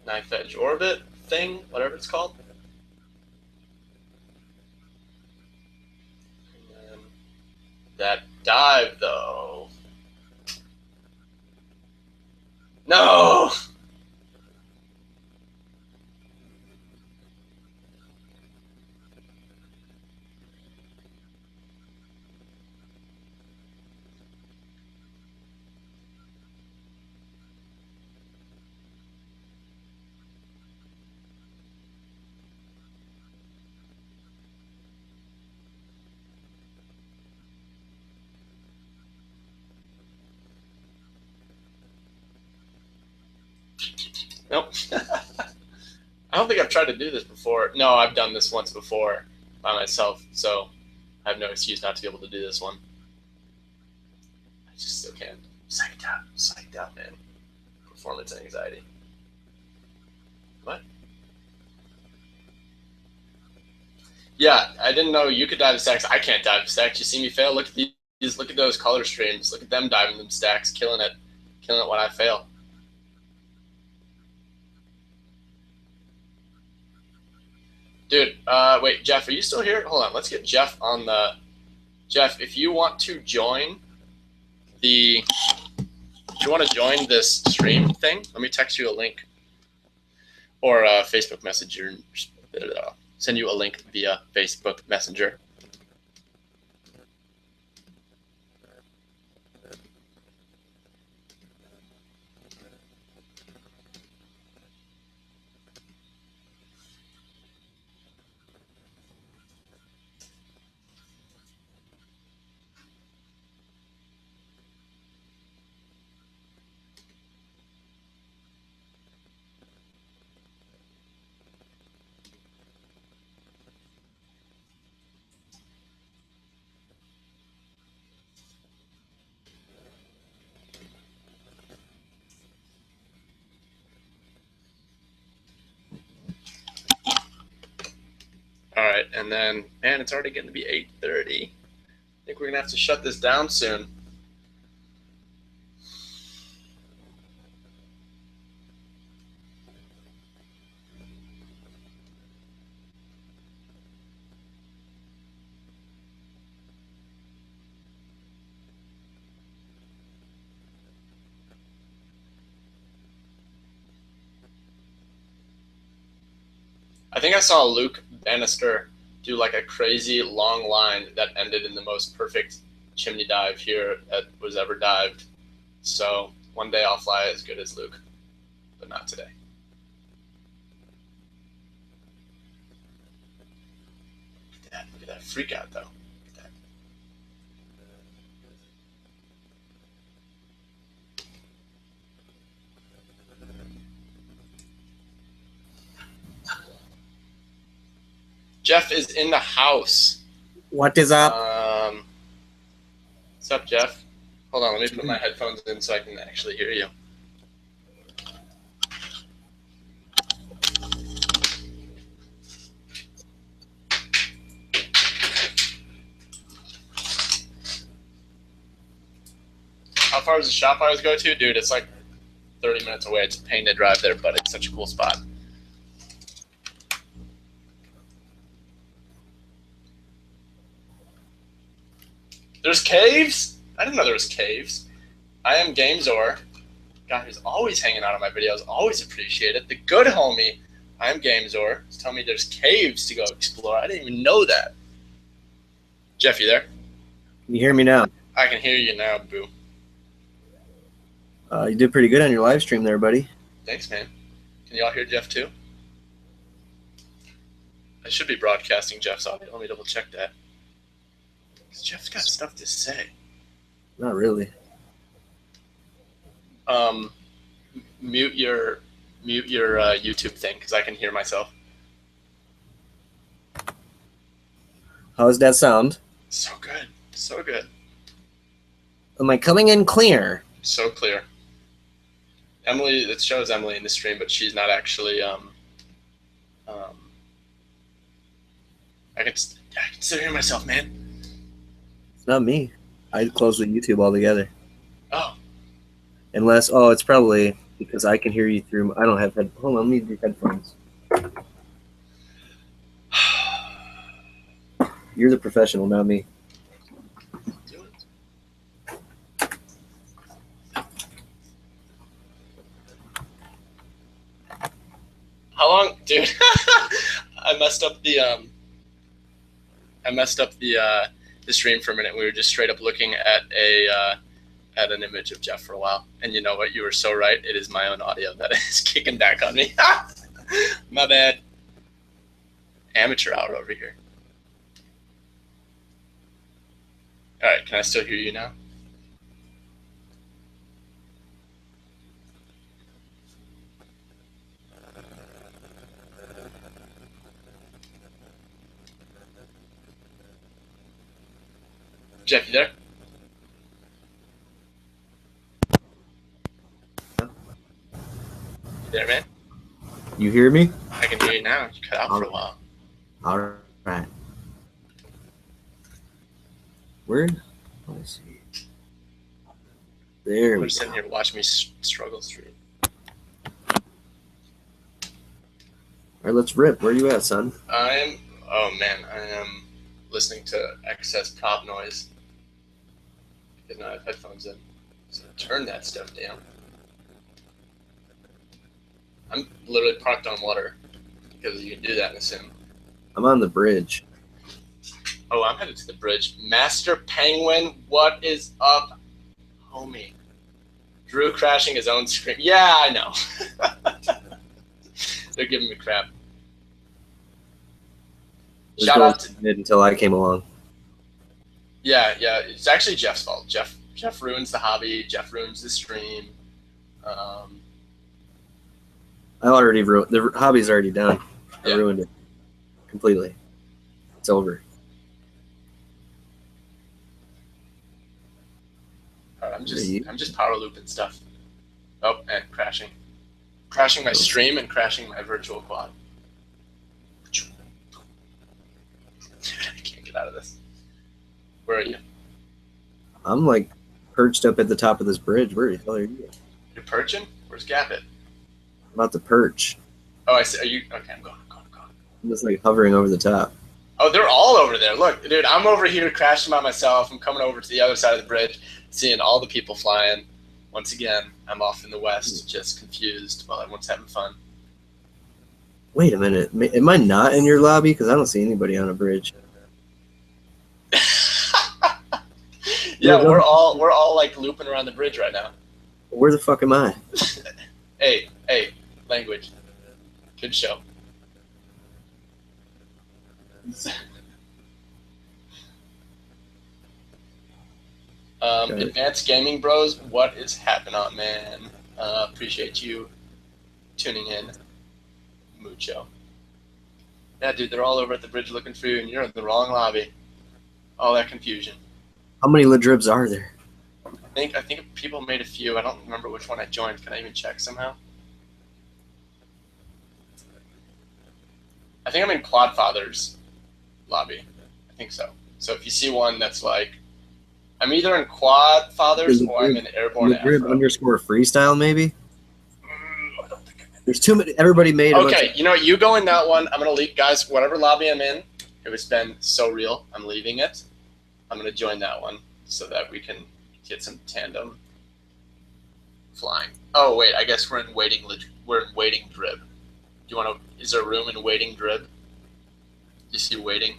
Knife edge orbit thing, whatever it's called. And then that dive, though. No! Nope. I don't think I've tried to do this before. No, I've done this once before by myself, so I have no excuse not to be able to do this one. I just still can't. Psyched out, man. Performance anxiety. What? Yeah, I didn't know you could dive the stacks. I can't dive the stacks. You see me fail? Look at these. Look at those color streams. Look at them diving them stacks, killing it when I fail. Dude, wait, Jeff, are you still here? Hold on, let's get Jeff on the... Jeff, if you want to join the... If you want to join this stream thing, let me text you a link. Or Facebook Messenger. Send you a link via Facebook Messenger. All right, and then, man, it's already getting to be 8:30. I think we're going to have to shut this down soon. I think I saw Luke Bannister do like a crazy long line that ended in the most perfect chimney dive here that was ever dived. So one day I'll fly as good as Luke, but not today. Look at that freak out though. Look at that. Jeff is in the house. What is up? What's up, Jeff? Hold on, let me put my headphones in so I can actually hear you. How far does the shop always go to? Dude, it's like 30 minutes away. It's a pain to drive there, but it's such a cool spot. There's caves? I didn't know there was caves. I am Gamezor. Guy who's always hanging out on my videos. Always appreciate it. The good homie. I am Gamezor. He's telling me there's caves to go explore. I didn't even know that. Jeff, you there? Can you hear me now? I can hear you now, boo. You did pretty good on your live stream there, buddy. Thanks, man. Can y'all hear Jeff too? I should be broadcasting Jeff's audio. Let me double check that. Jeff's got stuff to say. Not really. Mute your YouTube thing because I can hear myself. How does that sound? So good, so good. Am I coming in clear? So clear. Emily, it shows Emily in the stream, but she's not actually. I can still hear myself, man. It's not me. I'd close the YouTube altogether. Oh, Unless, it's probably because I can hear you through. I don't have Hold on, let me do headphones. You're the professional, not me. do it. How long, dude? I messed up the the stream for a minute. We were just straight up looking at at an image of Jeff for a while, and you know what? You were so right. It is my own audio that is kicking back on me. My bad. Amateur hour over here. All right, can I still hear you now? Jeff, you there? You there, man? You hear me? I can hear you now. You cut out for a while. All right. Where? Let me see. There We're we sitting go. here watching me struggle through. All right, let's rip. Where you at, son? I am listening to excess prop noise because now I have headphones in. So turn that stuff down. I'm literally parked on water because you can do that in a sim. I'm on the bridge. Oh, I'm headed to the bridge. Master Penguin, what is up, homie? Drew crashing his own screen. Yeah, I know. They're giving me crap. It was Shout going out to mid until I came along. yeah. It's actually Jeff's fault. Jeff ruins the hobby. Jeff ruins the stream. I already ruined the hobby's already done. I Yeah. ruined it completely. It's over. I'm just power looping stuff. Oh, and crashing my stream and crashing my virtual quad. Dude, I can't get out of this. Where are you? I'm like perched up at the top of this bridge. Where the hell are you? You're perching? Where's Gappet? I'm about to perch. Oh, I see. Are you? Okay, I'm going. I'm just like hovering over the top. Oh, they're all over there. Look, dude, I'm over here crashing by myself. I'm coming over to the other side of the bridge, seeing all the people flying. Once again, I'm off in the west, just confused while everyone's having fun. Wait a minute. Am I not in your lobby? Because I don't see anybody on a bridge. Yeah, we're all like looping around the bridge right now. Where the fuck am I? Hey, language. Good show. Okay. Advanced Gaming Bros, what is happening, man? Appreciate you tuning in. Mucho. Yeah, dude, they're all over at the bridge looking for you, and you're in the wrong lobby. All that confusion. How many Ladribs are there? I think people made a few. I don't remember which one I joined. Can I even check somehow? I think I'm in Quadfather's lobby. I think so. So if you see one that's like, I'm either in Quadfather's or I'm in Airborne Ladrib Afro. underscore freestyle, maybe? There's too many. Everybody made a bunch Okay, you know what? You go in that one. I'm going to leave, guys, whatever lobby I'm in, it has been so real. I'm leaving it. I'm going to join that one so that we can get some tandem flying. Oh, wait, I guess we're in waiting drib. Do you want to, is there room in waiting drib? You see waiting?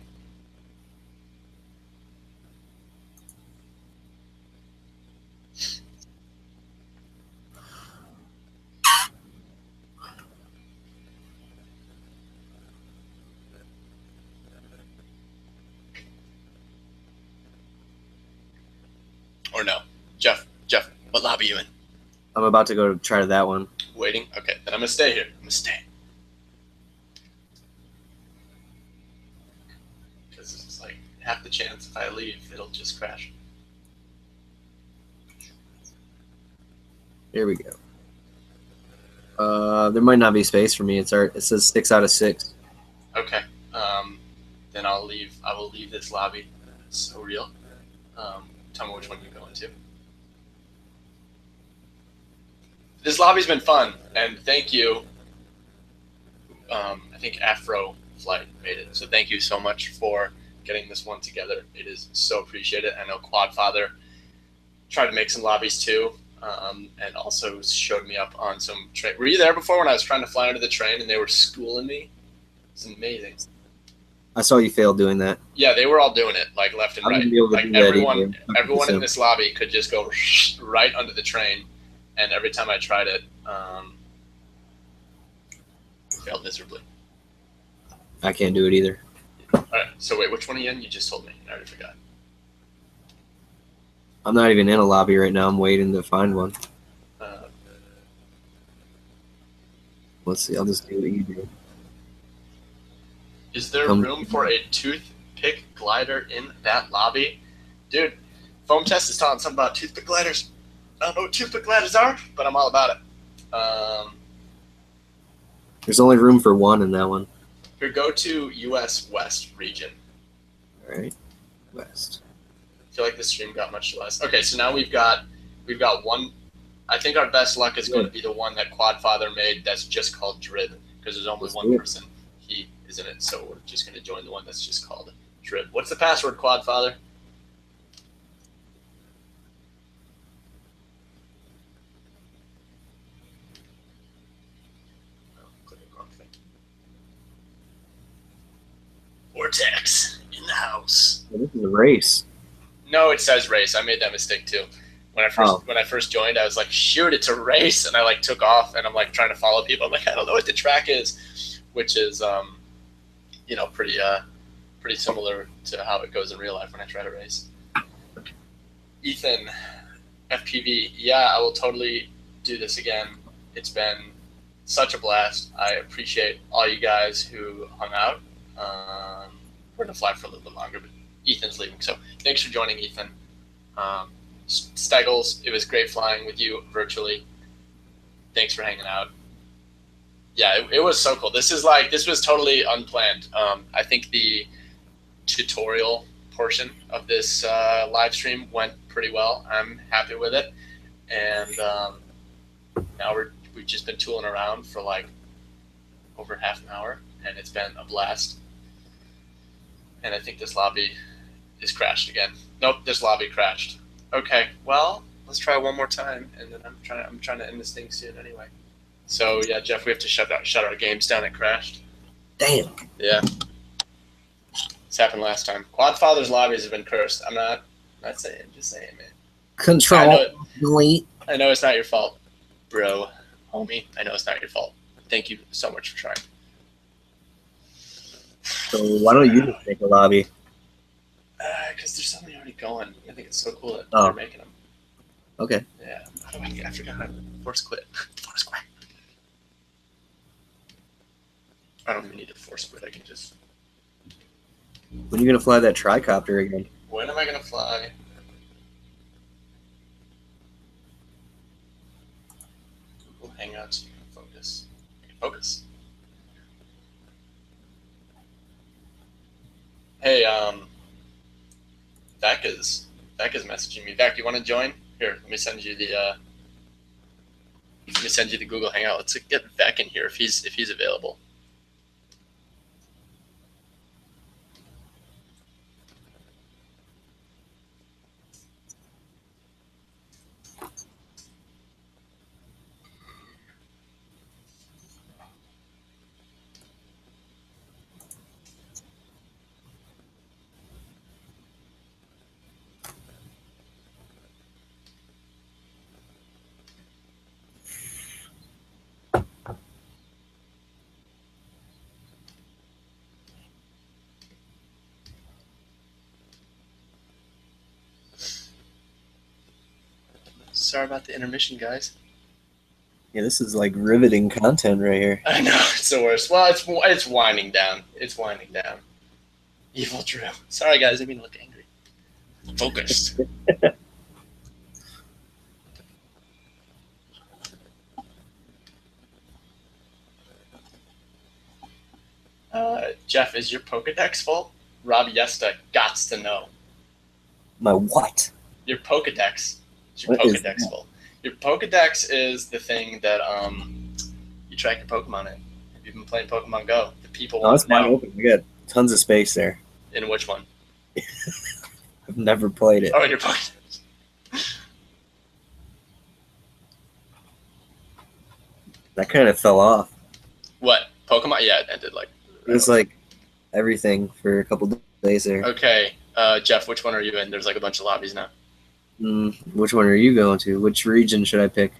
Or no? Jeff, what lobby are you in? I'm about to go try that one. Waiting? Okay, then I'm going to stay here. I'm going to stay. Because it's like half the chance if I leave, it'll just crash. Here we go. There might not be space for me. It says 6 out of 6. Okay. Then I'll leave. I will leave this lobby. It's so real. tell me which one you go into. This lobby's been fun, and thank you. I think Afro Flight made it, so thank you so much for getting this one together. It is so appreciated. I know Quadfather tried to make some lobbies too, and also showed me up on some train. Were you there before when I was trying to fly under the train and they were schooling me? It's amazing. I saw you fail doing that. Yeah, they were all doing it like left and I right. wouldn't be able to Like do that everyone either. in this lobby could just go right under the train, and every time I tried it, failed miserably. I can't do it either. All right, so wait, which one are you in? You just told me. I already forgot. I'm not even in a lobby right now. I'm waiting to find one. Let's see. I'll just do what you do. Is there room for a toothpick glider in that lobby? Dude, Foam Test is talking something about toothpick gliders. I don't know what toothpick gliders are, but I'm all about it. There's only room for one in that one. Here, go to US West region. All right, West. I feel like this stream got much less. Okay, so now we've got one. I think our best luck is going to be the one that Quadfather made that's just called Drib, because there's only one person. He is in it, so we're just going to join the one that's just called Drib. What's the password, Quadfather? Vortex in the house. Well, this is a race. No, it says race. I made that mistake too. When I first joined, I was like, shoot, it's a race, and I like took off, and I'm like trying to follow people. I'm like, I don't know what the track is, which is pretty similar to how it goes in real life when I try to race. Ethan, FPV, yeah, I will totally do this again. It's been such a blast. I appreciate all you guys who hung out. We're gonna fly for a little bit longer, but Ethan's leaving, so thanks for joining, Ethan. Steggles, it was great flying with you virtually. Thanks for hanging out. Yeah, it was so cool. This was totally unplanned. I think the tutorial portion of this live stream went pretty well. I'm happy with it, and now we've just been tooling around for like over half an hour, and it's been a blast. And I think this lobby is crashed again. Nope, this lobby crashed. Okay, well, let's try one more time, and then I'm trying to end this thing soon anyway. So yeah, Jeff, we have to shut our games down. It crashed. Damn. Yeah. This happened last time. Quadfather's lobbies have been cursed. I'm not saying, just saying, man. Control. Delete. I know it's not your fault, bro, homie. I know it's not your fault. Thank you so much for trying. So why don't you just make a lobby? Because there's somebody already going. I think it's so cool that Oh. they're making them. Okay. Yeah. How do I forgot how to force quit. Force quit. I don't even need to force quit. I can just. When are you gonna fly that tricopter again? When am I gonna fly? Google Hangouts. Focus. Focus. Hey, Vec is messaging me. Vec, you want to join? Here, let me send you the Google Hangout. Let's get Vec in here if he's available. Sorry about the intermission, guys. Yeah, this is like riveting content right here. I know, it's the worst. Well, it's winding down. It's winding down. Evil Drew. Sorry, guys. I mean to look angry. Focused. Jeff, is your Pokedex full? Rob Yesta gots to know. My what? Your Pokedex. It's your What is Pokedex that? full. Your Pokedex is the thing that you track your Pokemon in. If you've been playing Pokemon Go, the people Oh, want it's to wide know. open. We got tons of space there. In which one? I've never played it. Oh, in your Pokedex. That kind of fell off. What? Pokemon? Yeah, it ended like. It was like everything for a couple days there. Okay, Jeff, which one are you in? There's like a bunch of lobbies now. Which one are you going to? Which region should I pick?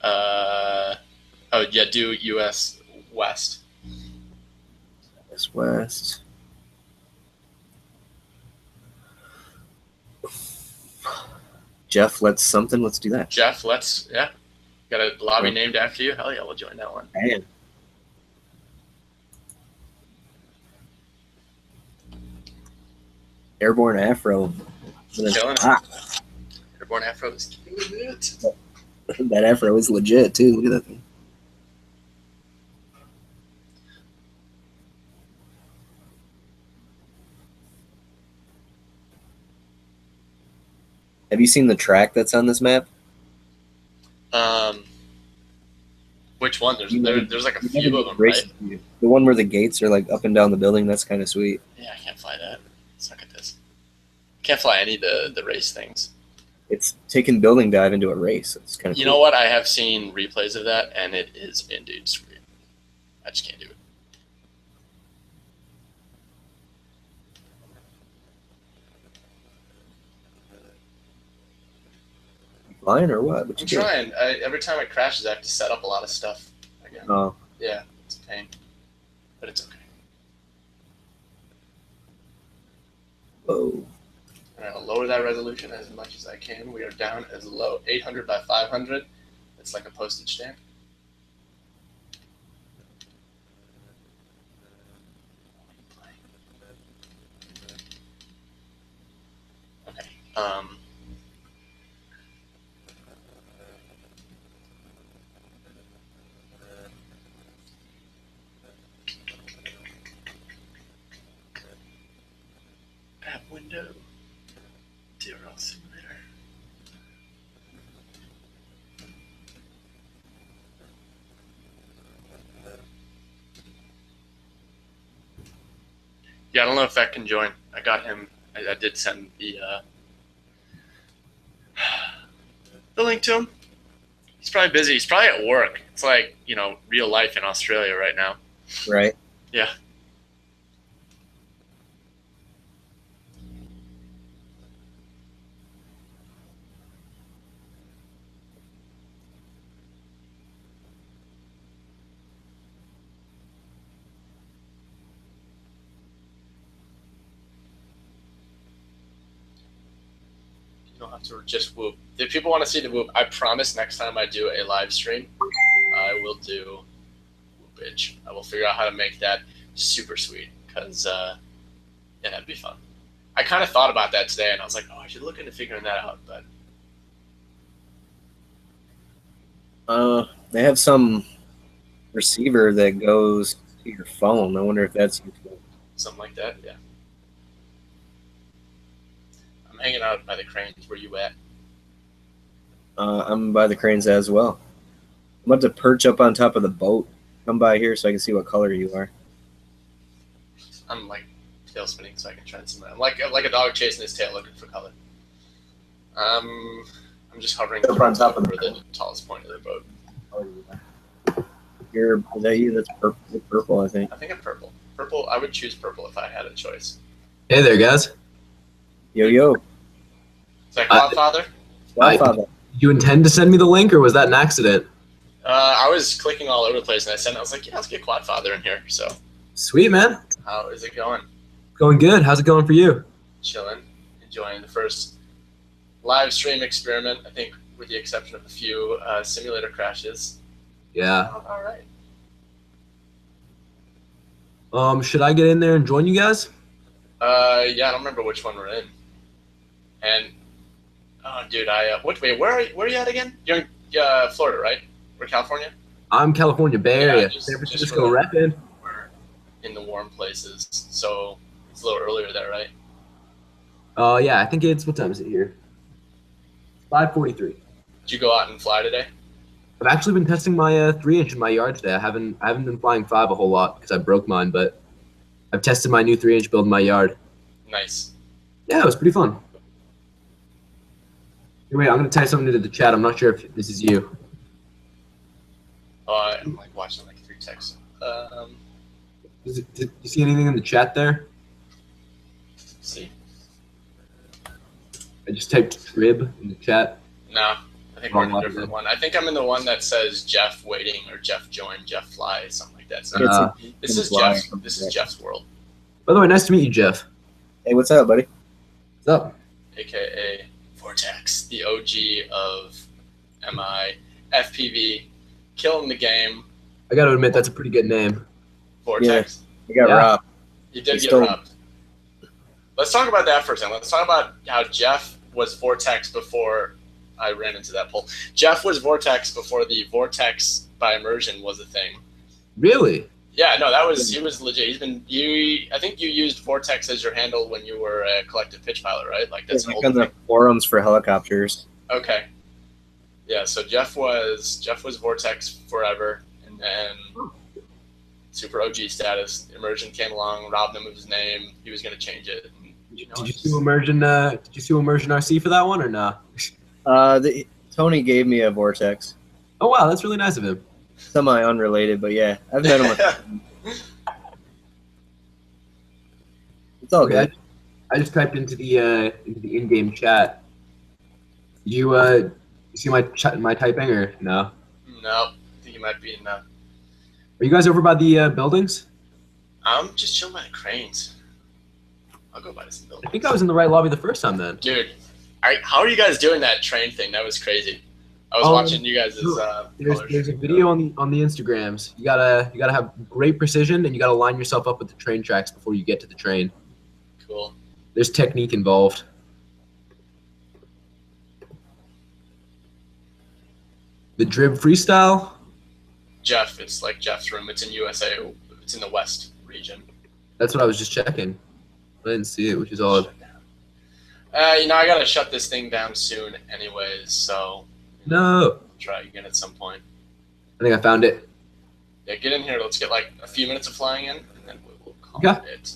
Oh yeah, do U.S. West. This West. Jeff, let's do that. Jeff, got a lobby named after you. Hell yeah, we'll join that one. Man. Airborne Afro. Killing it. Ah, Airborne Afro is killing it. that Afro is legit too. Look at that thing. Have you seen the track that's on this map? Which one? There's like a few of them, Race- right? The one where the gates are like up and down the building. That's kind of sweet. Yeah, I can't fly that. Suck at this. Can't fly any of the race things. It's taking building dive into a race. It's kind of. You know what? I have seen replays of that, and it is indeed sweet. I just can't do it. Flying or what? I'm trying. Every time it crashes, I have to set up a lot of stuff again. Oh, Yeah, it's a pain, but it's okay. whoa. And I'll lower that resolution as much as I can. We are down as low 800 by 500. It's like a postage stamp. Okay. App window. Zero simulator. Yeah, I don't know if that can join. I got him. I did send the link to him. He's probably busy. He's probably at work. It's like, real life in Australia right now. Right. Yeah. You don't have to just whoop. If people want to see the whoop, I promise next time I do a live stream, I will do whoopage. I will figure out how to make that super sweet because, yeah, that'd be fun. I kind of thought about that today, and I was like, oh, I should look into figuring that out. But They have some receiver that goes to your phone. I wonder if that's useful. something like that, yeah. I'm hanging out by the cranes. Where you at? I'm by the cranes as well. I'm about to perch up on top of the boat. Come by here so I can see what color you are. I'm like tail spinning so I can try and see. I'm like a dog chasing his tail looking for color. I'm just hovering Up on top of over the tallest point of the boat. Is that you? That's purple, I think. I think I'm purple. Purple. I would choose purple if I had a choice. Hey there, guys. Yo. Is that Godfather? Godfather. You intend to send me the link, or was that an accident? I was clicking all over the place, and I was like, yeah, let's get Quadfather in here. So, Sweet, man. how is it going? Going good. How's it going for you? Chilling, enjoying the first live stream experiment. I think, with the exception of a few simulator crashes. Yeah. All right. Should I get in there and join you guys? Yeah, I don't remember which one we're in. And, oh, dude, wait, where are you at again? You're in Florida, right? Or California? I'm California Bay Area. just- San just Francisco for the- repping. We're in the warm places, so it's a little earlier there, right? Yeah, I think it's, what time is it here? 5:43. Did you go out and fly today? I've actually been testing my 3-inch in my yard today. I haven't been flying 5 a whole lot because I broke mine, but I've tested my new 3-inch build in my yard. Nice. Yeah, it was pretty fun. Hey, wait, I'm gonna type something into the chat. I'm not sure if this is you. I'm like watching like 3 texts. Did you see anything in the chat there? See? I just typed trib in the chat. No, I think we're in a different one. I think I'm in the one that says Jeff waiting or Jeff joined, Jeff fly, something like that. So this is Jeff. This is Jeff's world. By the way, nice to meet you, Jeff. Hey, what's up, buddy? What's up? AKA Vortex, the OG of MI, FPV, killing the game. I got to admit, that's a pretty good name. Vortex. You got robbed. You did get robbed. Let's talk about that for a second. Let's talk about how Jeff was Vortex before I ran into that pole. Jeff was Vortex before the Vortex by immersion was a thing. Really? Yeah, no, he was legit. I think you used Vortex as your handle when you were a collective pitch pilot, right? Like that's an old on the forums for helicopters. Okay. Yeah, so Jeff was Vortex forever, and then super OG status. Immersion came along, robbed him of his name. He was going to change it. And, did you sue Immersion? Did you sue Immersion RC for that one or no? Tony gave me a Vortex. Oh wow, that's really nice of him. Semi unrelated, but yeah, I've met him. It's all good. I just typed into the in-game chat. Did you see my typing or no? No, I think you might be in. Are you guys over by the buildings? I'm just chilling by the cranes. I'll go by some buildings. I think I was in the right lobby the first time then. Dude, how are you guys doing that train thing? That was crazy. I was watching you guys' there's a video on the Instagrams. You gotta have great precision and you gotta line yourself up with the train tracks before you get to the train. Cool. There's technique involved. The Drib freestyle. Jeff, it's like Jeff's room. It's in USA. It's in the West region. That's what I was just checking. I didn't see it, which is odd. I gotta shut this thing down soon, anyways. So. No. Try again at some point. I think I found it. Yeah, get in here. Let's get like a few minutes of flying in, and then we'll call it.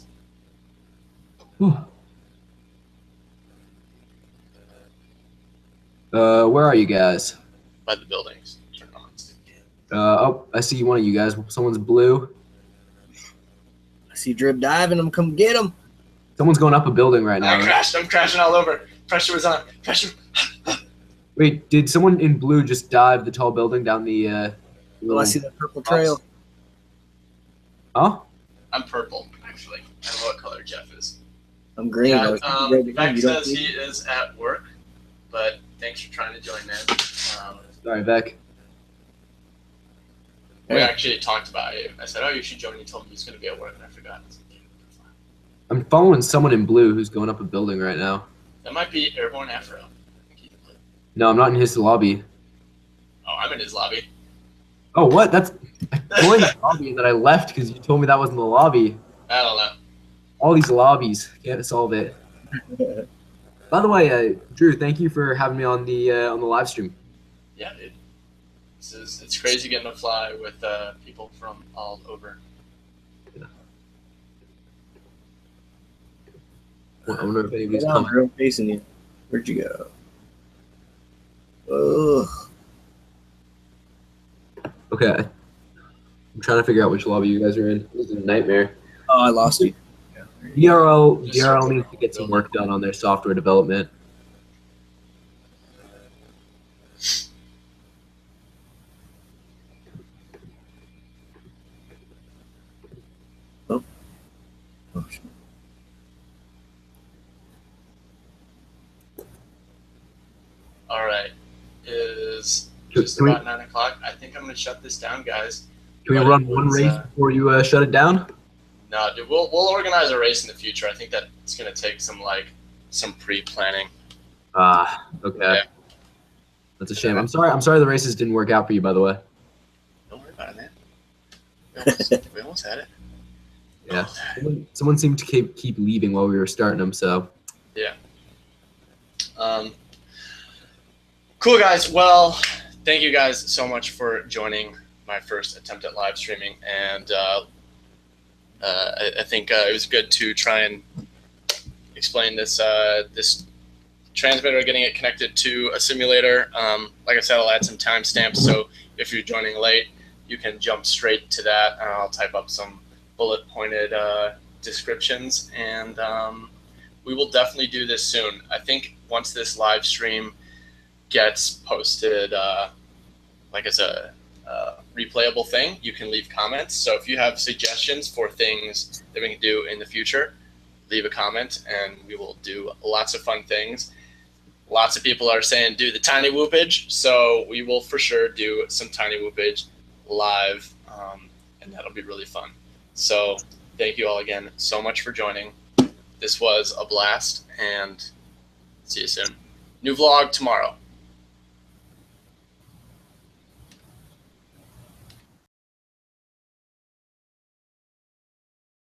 Where are you guys? By the buildings. Turn on. Oh, I see one of you guys. Someone's blue. I see Drib diving. I'm come get him. Someone's going up a building right now. I'm crashing all over. Pressure was on. Pressure. Wait, did someone in blue just dive the tall building down the I see that purple trail. Oh? I'm purple, actually. I don't know what color Jeff is. I'm green. Yeah, Beck says he is at work, but thanks for trying to join in. Sorry, Beck. We actually talked about it. I said, oh, you should join. He told me he's going to be at work, and I forgot. I'm following someone in blue who's going up a building right now. That might be Airborne Afro. No, I'm not in his lobby. Oh, I'm in his lobby. Oh, what? I joined the lobby and then I left because you told me that wasn't the lobby. I don't know. All these lobbies. Can't solve it. By the way, Drew, thank you for having me on the live stream. Yeah, dude. It's crazy getting to fly with people from all over. Yeah. I wonder if anybody's coming. coming. Facing you. Where'd you go? Ugh. Okay. I'm trying to figure out which lobby you guys are in. This is a nightmare. Oh, I lost you. DRL needs to get some work done on their software development. Oh. All right. It's just about 9 o'clock. I think I'm going to shut this down, guys. Can we run one race before you shut it down? No, dude. We'll organize a race in the future. I think that it's going to take some pre-planning. Okay. Yeah. That's a shame. I'm sorry the races didn't work out for you, by the way. Don't worry about it, man. We almost had it. Yeah. Someone seemed to keep leaving while we were starting them, so. Yeah. Cool, guys. Well, thank you guys so much for joining my first attempt at live streaming, and I think it was good to try and explain this this transmitter, getting it connected to a simulator. Like I said, I'll add some timestamps, so if you're joining late, you can jump straight to that, and I'll type up some bullet-pointed descriptions, and we will definitely do this soon. I think once this live stream gets posted, like as a replayable thing, you can leave comments. So if you have suggestions for things that we can do in the future, leave a comment, and we will do lots of fun things. Lots of people are saying do the tiny whoopage, so we will for sure do some tiny whoopage live, and that'll be really fun. So thank you all again so much for joining. This was a blast, and see you soon. New vlog tomorrow.